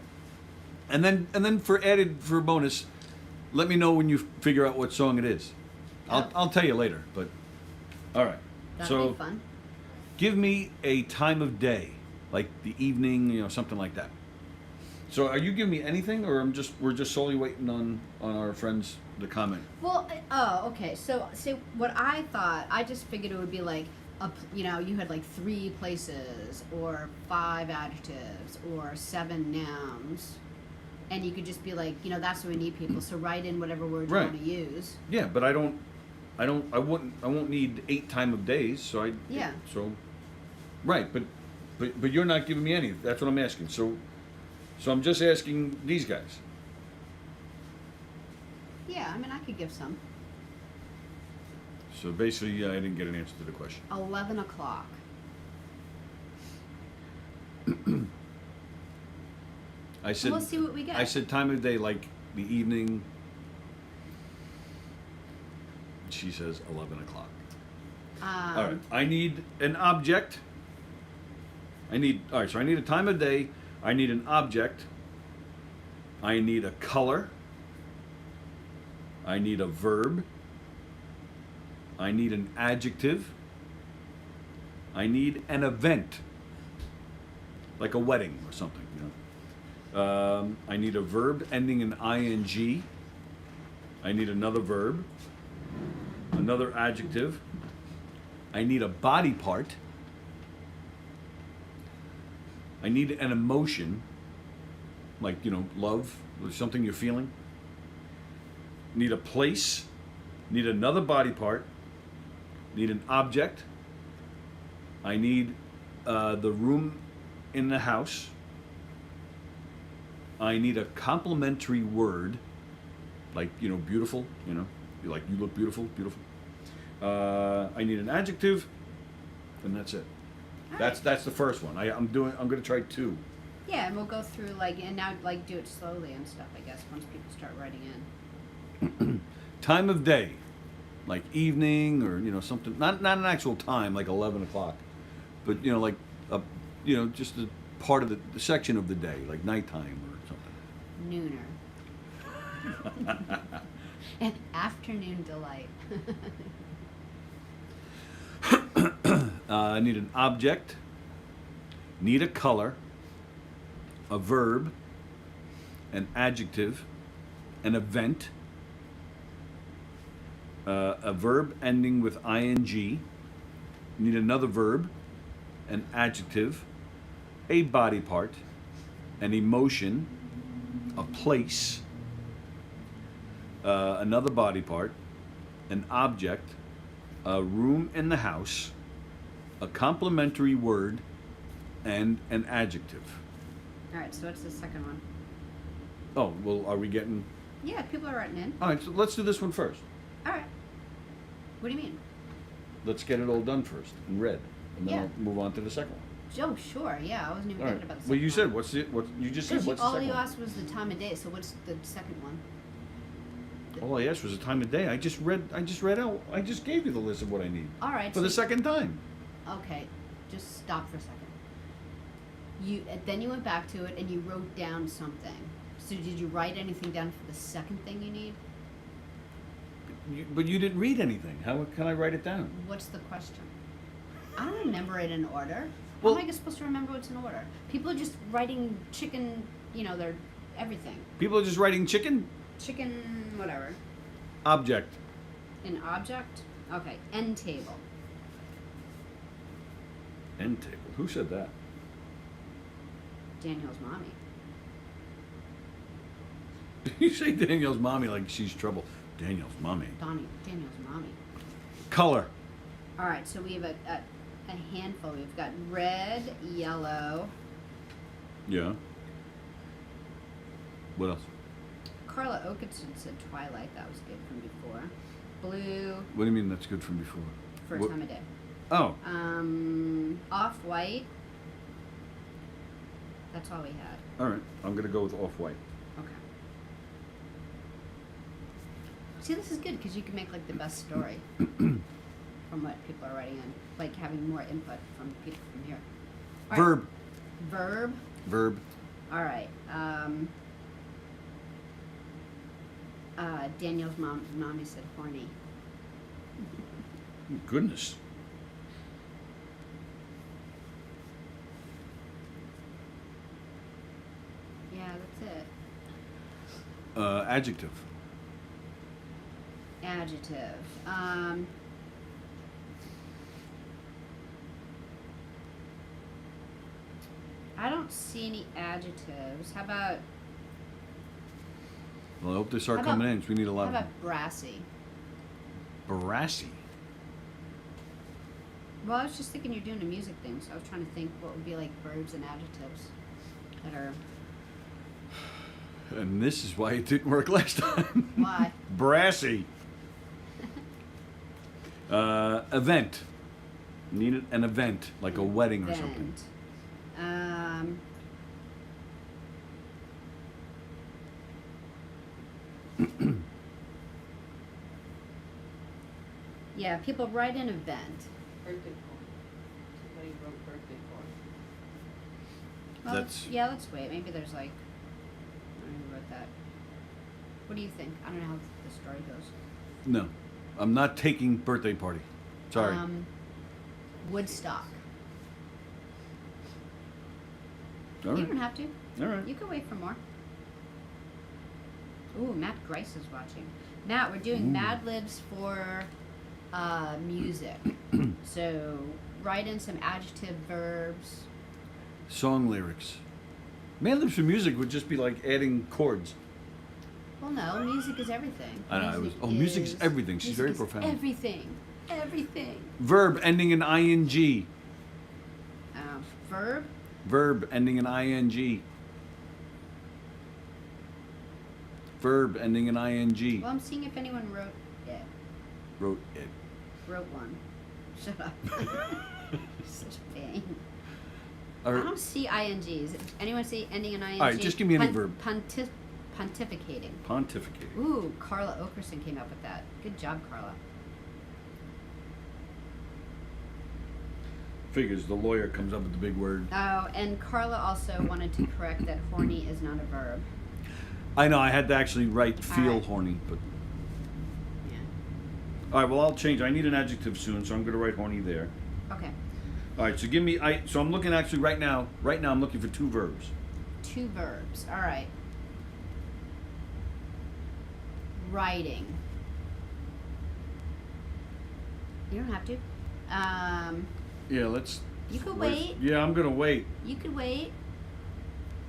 And then for a bonus, let me know when you figure out what song it is. I'll tell you later, but all right. That'll be fun. Give me a time of day, like the evening, something like that. So are you giving me anything, or we're just solely waiting on our friends to comment? Well, okay. So what I thought, I just figured it would be like, you had like 3 places, or 5 adjectives, or 7 nouns, and you could just be like, that's what we need, people. So write in whatever word you want to use. Yeah, but I won't need 8 time of days. So Yeah. So, right, but you're not giving me any. That's what I'm asking. So I'm just asking these guys. Yeah, I mean, I could give some. So basically, I didn't get an answer to the question. 11 o'clock. I said. We'll see what we get. I said time of day, like the evening. She says 11 o'clock. All right. I need an object. All right. So I need a time of day. I need an object. I need a color. I need a verb. I need an adjective. I need an event, like a wedding or something. I need a verb ending in ing. I need another verb, another adjective. I need a body part. I need an emotion, like, love, or something you're feeling. Need a place. Need another body part. Need an object. I need the room in the house. I need a complimentary word, like, beautiful, like, you look beautiful, beautiful. I need an adjective, and that's it. That's the first one. I'm going to try 2. Yeah, and we'll go through, and now, do it slowly and stuff, I guess, once people start writing in. Time of day, like evening, or, something, not an actual time, like 11 o'clock, but, like, just a part of the section of the day, like nighttime or something. Nooner. An afternoon delight. I need an object, need a color, a verb, an adjective, an event, a verb ending with ing, need another verb, an adjective, a body part, an emotion, a place, another body part, an object, a room in the house, a complimentary word, and an adjective. All right, so what's the second one? Oh, well, are we getting... Yeah, people are writing in. All right, so let's do this one first. All right. What do you mean? Let's get it all done first and read, and then Yeah. I'll move on to the second one. Oh, sure. Yeah, I wasn't even All right. thinking about the second Well, you one. said what you just said. What's the all second you one? asked was the time of day, so what's the second one? All I asked was the time of day. I just read out. I just gave you the list of what I need All right. for so the second time. Okay, just stop for a second. Then you went back to it and you wrote down something. So did you write anything down for the second thing you need? But you didn't read anything. How can I write it down? What's the question? I don't remember it in order. Well- How am I supposed to remember what's in order? People are just writing chicken, they're everything. People are just writing chicken Chicken, whatever. object. An object? Okay, end table. End table. Who said that? Daniel's mommy. You say Danielle's mommy like she's trouble. Danielle's mommy. Daniel's mommy. Color. All right, so we have a handful. We've got red, yellow. Yeah. What else? Carla Okerson said twilight. That was good from before. blue, What do you mean that's good from before? first What- time of day. Oh, Off-white. That's all we had. all right. I'm gonna go with off-white. Okay. See, this is good because you can make like the best story from what people are writing in, like having more input from people from here. All right. Verb. Verb. Verb. All right. Daniel's mommy said horny. Goodness. Yeah, that's it. Adjective. Adjective. I don't see any adjectives. How about Well, I hope they start How coming about- in. 'Cause we need a how lot of about brassy? Barassi. Well, I was just thinking you're doing a music thing, so I was trying to think what would be like verbs and adjectives that are And this is why it didn't work last time. why. Brassy. Event. Need an event, like a wedding or something. Event. Yeah, people write an event. Birthday card. Somebody wrote birthday card. Well, That's- yeah, let's wait. Maybe there's like, I don't know who wrote that. What do you think? I don't know how the story goes. No, I'm not taking birthday party. Sorry. Woodstock. All You right. don't have to. All right. You can wait for more. Ooh, Matt Grice is watching. Matt, we're doing Ooh. Mad Libs for music. So write in some adjective verbs. Song lyrics. Mad Libs for music would just be like adding chords. Well, no, music is everything. I know, music is everything. She's very profound. Everything. Everything. Verb ending in ing. Verb. Verb ending in ing. Verb ending in ing. Well, I'm seeing if anyone wrote it. Wrote it. Wrote one. Shut up. Such a pain. All I right. don't see INGs. Anyone see ending in ING? All right, just give me any verb. Pontificating. Pontificating. Ooh, Carla Okerson came up with that. Good job, Carla. Figures the lawyer comes up with the big word. Oh, and Carla also wanted to correct that horny is not a verb. I know, I had to actually write feel right. horny, but. Yeah. All right, well, I'll change. I need an adjective soon, so I'm going to write horny there. Okay. All right, so give me. So I'm looking actually right now. Right now, I'm looking for two verbs. Two verbs. All right. Writing. You don't have to. Yeah, let's. You could wait. Yeah, I'm gonna wait. You could wait.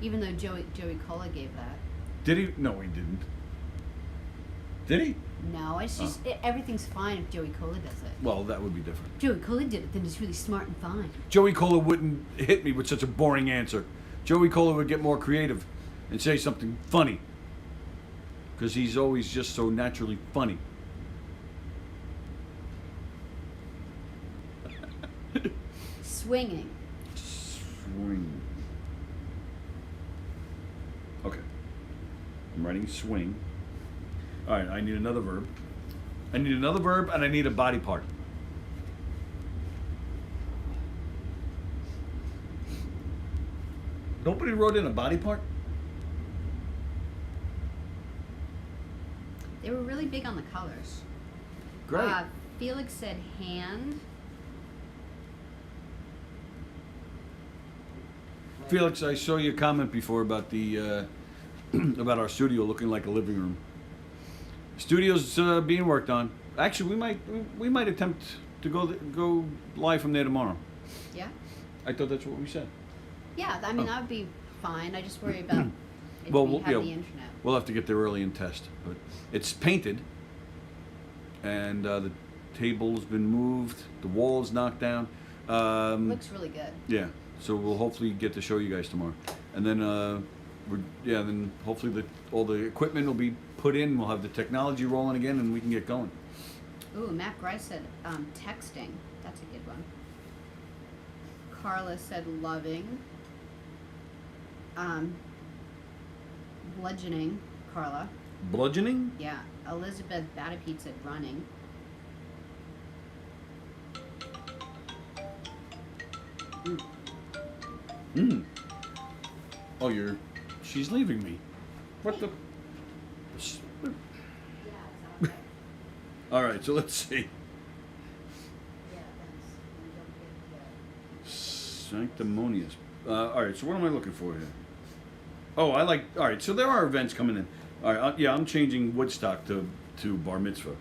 Even though Joey Cola gave that. Did he? No, he didn't. Did he? No, it's just everything's fine if Joey Cola does it. Well, that would be different. Joey Cola did it, then it's really smart and fine. Joey Cola wouldn't hit me with such a boring answer. Joey Cola would get more creative and say something funny. Because he's always just so naturally funny. Swinging. Swing. Okay. I'm writing swing. All right, I need another verb. I need another verb and I need a body part. Nobody wrote in a body part? They were really big on the colors. Great. Felix said hand. Felix, I saw your comment before about the about our studio looking like a living room. Studio's being worked on. Actually, we might attempt to go live from there tomorrow. Yeah? I thought that's what we said. Yeah, I mean, Oh. that would be fine. I just worry about if Well, we we'll- have yeah, the internet. We'll have to get there early and test, but it's painted, and the table's been moved, the wall's knocked down. Looks really good. Yeah, so we'll hopefully get to show you guys tomorrow, and then then hopefully all the equipment will be put in. We'll have the technology rolling again, and we can get going. Ooh, Matt Grice said texting. That's a good one. Carla said loving. Bludgeoning. Carla. Bludgeoning? Yeah. Elizabeth Batapete said running. Hmm. Oh, she's leaving me. What the? All right, so let's see. Sanctimonious. All right, so what am I looking for here? Oh, all right, so there are events coming in. All right, yeah, I'm changing Woodstock to Bar Mitzvah.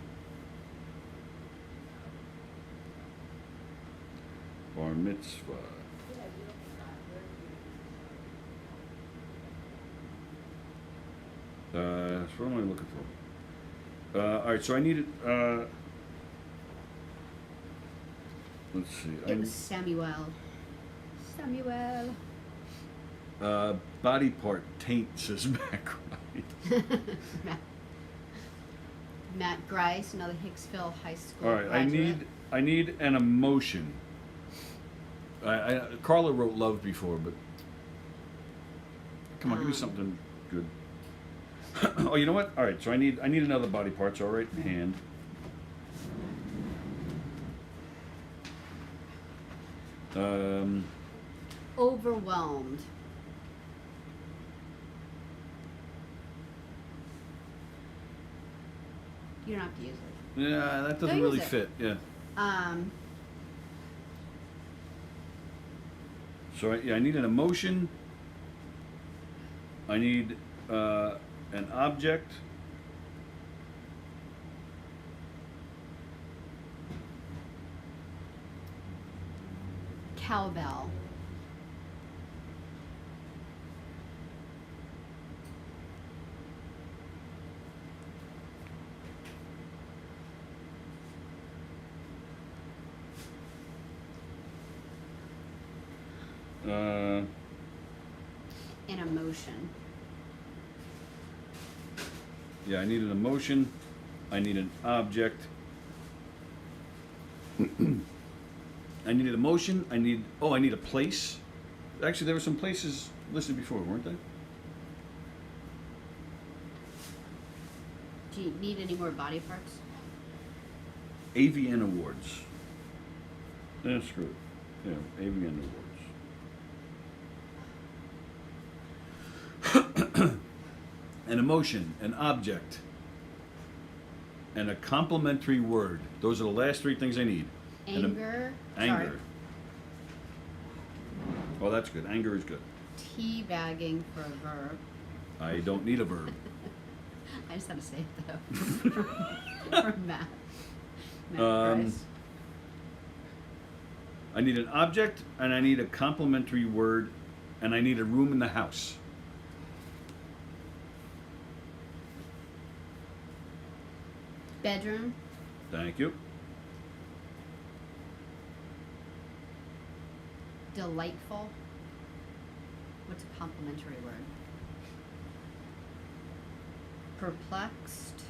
Bar Mitzvah. So what am I looking for? All right, so I needed. Let's see. It was Samuel. Samuel. Body part taint says Matt Grice. Matt Grice, another Hicksville High School All right, graduate. I need an emotion. Carla wrote love before, but come on, give me something good. Oh, you know what? All right, so I need another body part. So I'll write hand. Overwhelmed. You don't have to use it. Yeah, that doesn't Don't really use it. fit. Yeah. So I need an emotion. I need an object. Cowbell. An emotion. Yeah, I need an emotion. I need an object. I need an emotion. I need a place. Actually, there were some places listed before, weren't there? Do you need any more body parts? AVN Awards. Screw it. Yeah, AVN Awards. An emotion, an object, and a complimentary word. Those are the last three things I need. Anger. Anger. Sorry. Oh, that's good. Anger is good. Teabagging for a verb. I don't need a verb. I just had to say it though. From Matt. Matt Price. I need an object, and I need a complimentary word, and I need a room in the house. Bedroom. Thank you. Delightful. What's a complimentary word? Perplexed.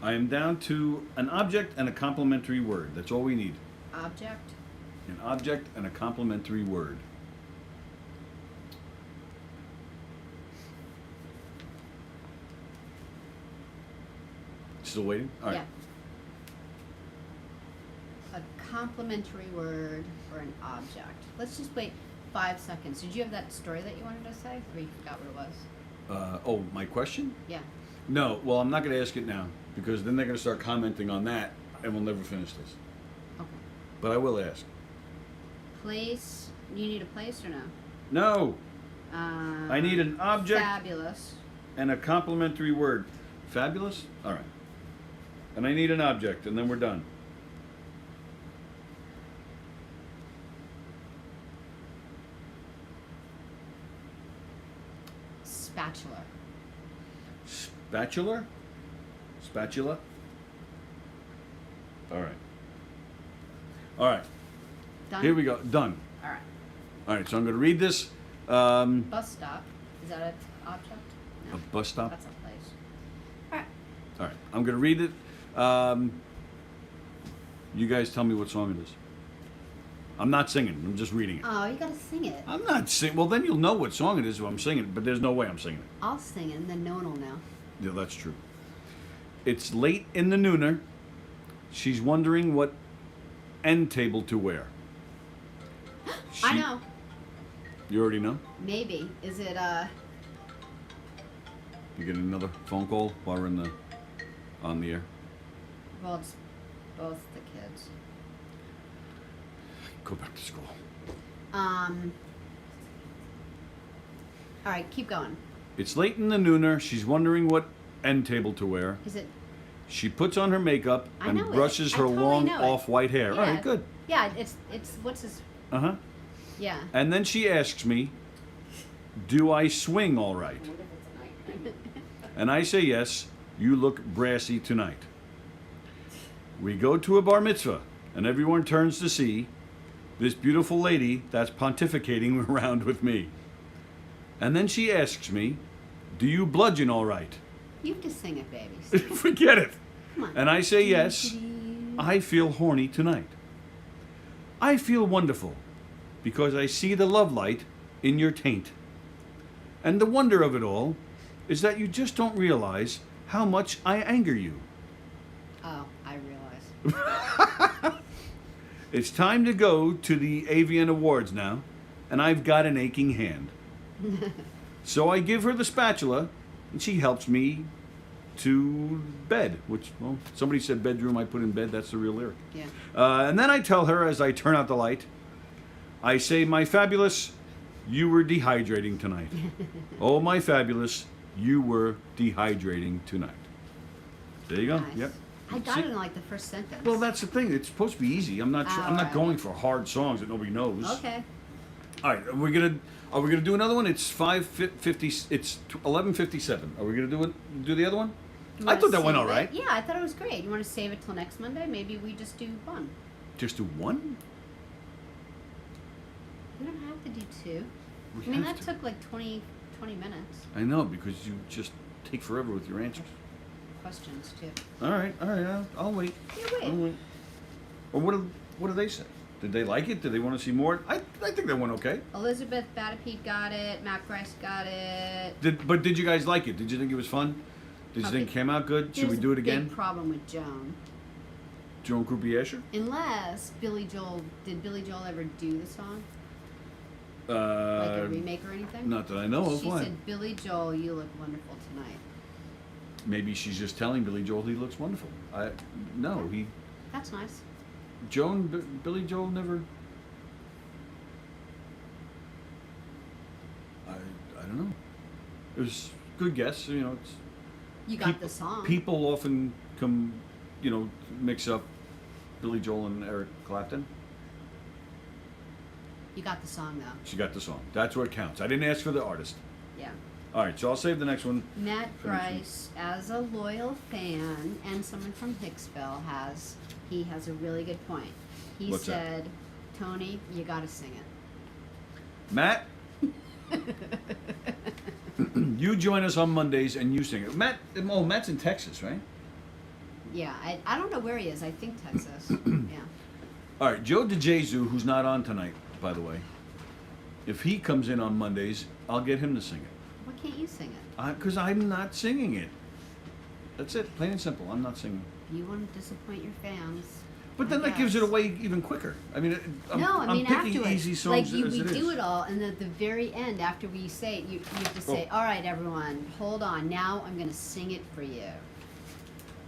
I am down to an object and a complimentary word. That's all we need. Object. An object and a complimentary word. Still waiting? All right. Yeah. A complimentary word or an object. Let's just wait 5 seconds. Did you have that story that you wanted to say? Or you forgot what it was? My question? Yeah. No, well, I'm not going to ask it now because then they're going to start commenting on that and we'll never finish this. Okay. But I will ask. Place. You need a place or no? No, I need an object Fabulous. and a complimentary word. Fabulous? All right. And I need an object, and then we're done. Spatula. Spatula? Spatula? All right. All right. Done? Here we go. Done. All right. All right, so I'm going to read this. Bus stop. Is that an object? No. A bus stop? That's a place. All right, I'm going to read it. You guys tell me what song it is. I'm not singing. I'm just reading it. Oh, you gotta sing it. I'm not singing. Well, then you'll know what song it is if I'm singing it, but there's no way I'm singing it. I'll sing it, and then no one will know. Yeah, that's true. It's late in the nooner. She's wondering what end table to wear. I know. You already know? Maybe. Is it You get another phone call while we're on the air. well, it's both the kids. Go back to school. All right, keep going. It's late in the nooner. She's wondering what end table to wear. Is it? She puts on her makeup I and know it. brushes I her totally long know it. off-white hair. Yeah. All right, good. Yeah, it's what's his? Uh-huh. Yeah. And then she asks me, do I swing all right? What if it's a night? And I say yes, you look brassy tonight. We go to a bar mitzvah, and everyone turns to see this beautiful lady that's pontificating around with me. And then she asks me, do you bludgeon all right? You have to sing it, baby. Forget it. Come on. And I say yes, I feel horny tonight. I feel wonderful because I see the love light in your taint. And the wonder of it all is that you just don't realize how much I anger you. Oh, I realize. It's time to go to the AVN Awards now, and I've got an aching hand. So I give her the spatula, and she helps me to bed, which, well, somebody said bedroom, I put in bed, that's the real lyric. Yeah. And then I tell her as I turn out the light, I say, my fabulous, you were dehydrating tonight. Oh, my fabulous, you were dehydrating tonight. There you go. Nice. Yep. I got See? it in like the first sentence. Well, that's the thing. It's supposed to be easy. I'm not. I'm not Alright. going for hard songs that nobody knows. Okay. All right. Are we gonna do another one? It's 5:50. It's 11:57. Are we gonna do it? Do the other one? You I wanna thought that went save all right. it? Yeah, I thought it was great. You want to save it till next Monday? Maybe we just do one. Just do one. We don't have to do two. We I mean, have that to. took like 20 minutes. I know because you just take forever with your answers. Questions, too. All right. I'll wait. Yeah, wait. I'll wait. Or what do they say? Did they like it? Did they want to see more? I think they went okay. Elizabeth Batapete got it. Matt Bryce got it. Did you guys like it? Did you think it was fun? Did you Okay. think it came out good? Should we Here's do it a again? Big problem with Joan. Joan Croupier? Unless Billy Joel ever do the song? Like a remake or anything? Not that I know of. She Why? said, Billy Joel, you look wonderful tonight. Maybe she's just telling Billy Joel he looks wonderful. That's nice. Billy Joel never. I don't know. It was a good guess. You know, it's You got the song. people often mix up Billy Joel and Eric Clapton. You got the song, though. She got the song. That's what counts. I didn't ask for the artist. Yeah. All right, so I'll save the next one. Matt for next week. Bryce, as a loyal fan and someone from Hicksville, has a really good point. He What's that? said, Tony, you got to sing it. Matt, you join us on Mondays and you sing it. Matt's in Texas, right? Yeah, I don't know where he is. I think Texas. Yeah. All right, Joe DeJesu, who's not on tonight, by the way, if he comes in on Mondays, I'll get him to sing it. Why can't you sing it? Because I'm not singing it. That's it, plain and simple. I'm not singing. You want to disappoint your fans. But then I that gives it guess. away even quicker. I mean, I'm picking afterwards. easy songs Like as we it do is. it all, and at the very end, after we say it, you have to say, Oh. all right, everyone, hold on. Now I'm going to sing it for you.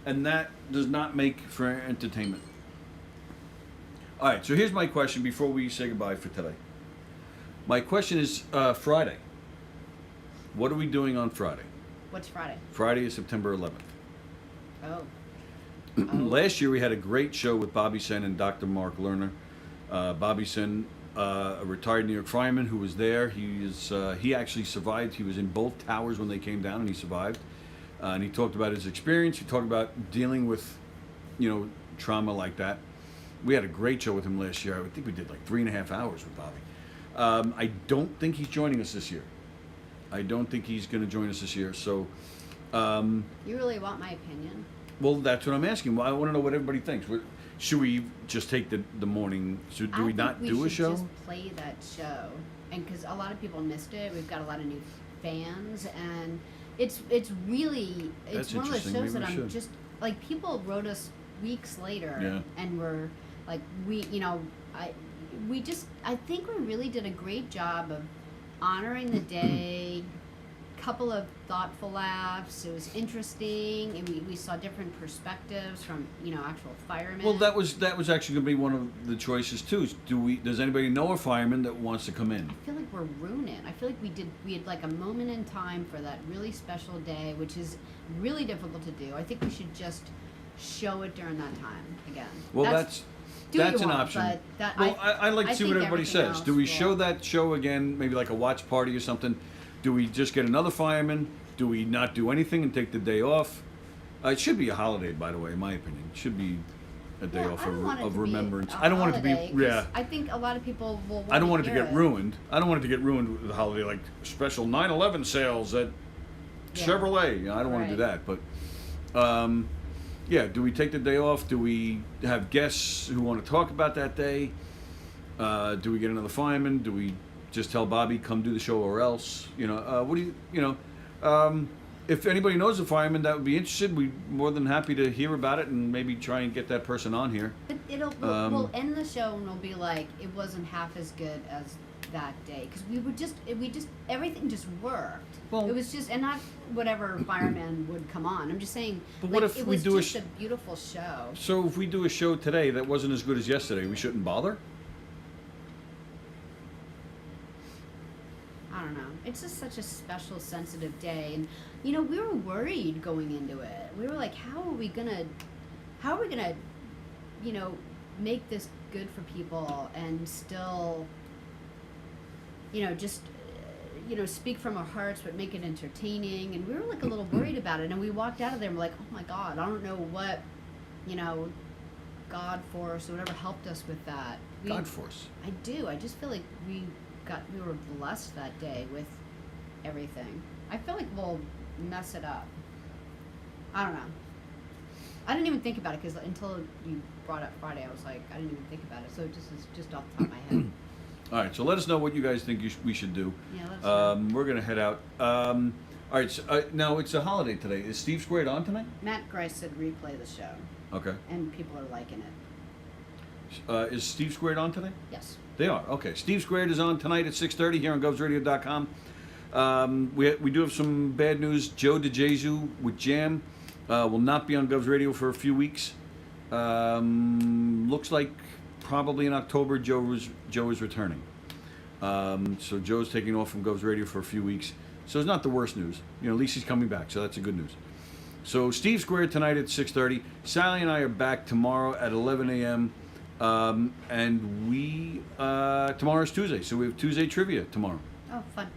And that does not make for entertainment. All right, so here's my question before we say goodbye for today. My question is Friday. What are we doing on Friday? What's Friday? Friday is September 11th. Oh. Last year we had a great show with Bobby Sen and Dr. Mark Lerner. Bobby Sen, a retired New York fireman who was there. He actually survived. He was in both towers when they came down, and he survived. And he talked about his experience. He talked about dealing with, trauma like that. We had a great show with him last year. I think we did like 3.5 hours with Bobby. I don't think he's joining us this year. I don't think he's going to join us this year. So You really want my opinion? Well, that's what I'm asking. Well, I want to know what everybody thinks. Should we just take the morning? Do we not do a show? Just play that show, and because a lot of people missed it, we've got a lot of new fans, and it's really That's one of the interesting. shows Maybe that we I'm should. just like people wrote us weeks later, Yeah. and we're like I think we really did a great job of honoring the day. Couple of thoughtful laughs. It was interesting, and we saw different perspectives from actual firemen. Well, that was actually going to be one of the choices too. Does anybody know a fireman that wants to come in? I feel like we're ruining it. I feel like we had like a moment in time for that really special day, which is really difficult to do. I think we should just show it during that time again. Well, that's do what an you want, option. But that, Well, I like to see what think everybody everything says. Do we else show will- that show again, maybe like a watch party or something? Do we just get another fireman? Do we not do anything and take the day off? It should be a holiday, by the way, in my opinion. It should be a day off I don't want it of to be remembrance. a I don't want it to holiday, be, 'cause yeah. I think a lot of people will. I don't want it to hear get ruined. I don't want it to get ruined with the holiday, like special 9/11 sales at Yeah. Chevrolet. I don't want to do Right. that. But, yeah, do we take the day off? Do we have guests who want to talk about that day? Do we get another fireman? Do we just tell Bobby, come do the show or else? What do if anybody knows a fireman that would be interested, we're more than happy to hear about it and maybe try and get that person on here. But we'll end the show and we'll be like, it wasn't half as good as that day because everything just worked. Well- it was just, and not whatever fireman would come on. I'm just saying, But what if it we was do a just a beautiful show. So if we do a show today that wasn't as good as yesterday, we shouldn't bother? I don't know. It's just such a special, sensitive day, and we were worried going into it. We were like, how are we gonna, make this good for people and still, just, speak from our hearts but make it entertaining. And we were like a little worried about it. And we walked out of there and we're like, oh my God, I don't know what, God Force or whatever helped us with that. God Force. I do. I just feel like we were blessed that day with everything. I feel like we'll mess it up. I don't know. I didn't even think about it because until you brought up Friday, I was like, I didn't even think about it. So it just is just off the top of my head. All right, so let us know what you guys think we should do. Yeah, let us know. We're gonna head out. All right, so, now it's a holiday today. Is Steve Squared on tonight? Matt Grice said replay the show, Okay. and people are liking it. Is Steve Squared on today? Yes. They are. Okay. Steve Squared is on tonight at 6:30 here on govsradio.com. We do have some bad news. Joe DeJesu with Jam will not be on Govs Radio for a few weeks. Looks like probably in October Joe is returning. So Joe's taking off from Govs Radio for a few weeks. So it's not the worst news. At least he's coming back. So that's a good news. So Steve Squared tonight at 6:30. Sallie and I are back tomorrow at 11 a.m. And we tomorrow's Tuesday, so we have Tuesday trivia tomorrow. Oh, fun.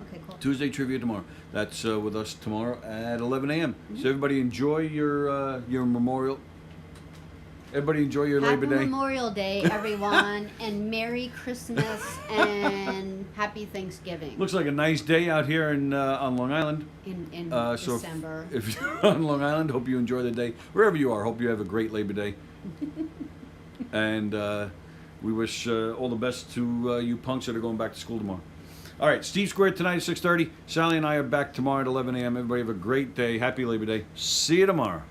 Okay, cool. Tuesday trivia tomorrow. That's with us tomorrow at 11 a.m. So everybody enjoy your Memorial. Everybody enjoy your Happy Labor Day. Memorial Day, everyone, and Merry Christmas and Happy Thanksgiving Looks like a nice day out here on Long Island. in So December. if you're on Long Island, hope you enjoy the day. Wherever you are, hope you have a great Labor Day. And we wish all the best to you punks that are going back to school tomorrow. All right, Steve Squared tonight at 6:30. Sallie and I are back tomorrow at 11 a.m. Everybody have a great day. Happy Labor Day. See you tomorrow.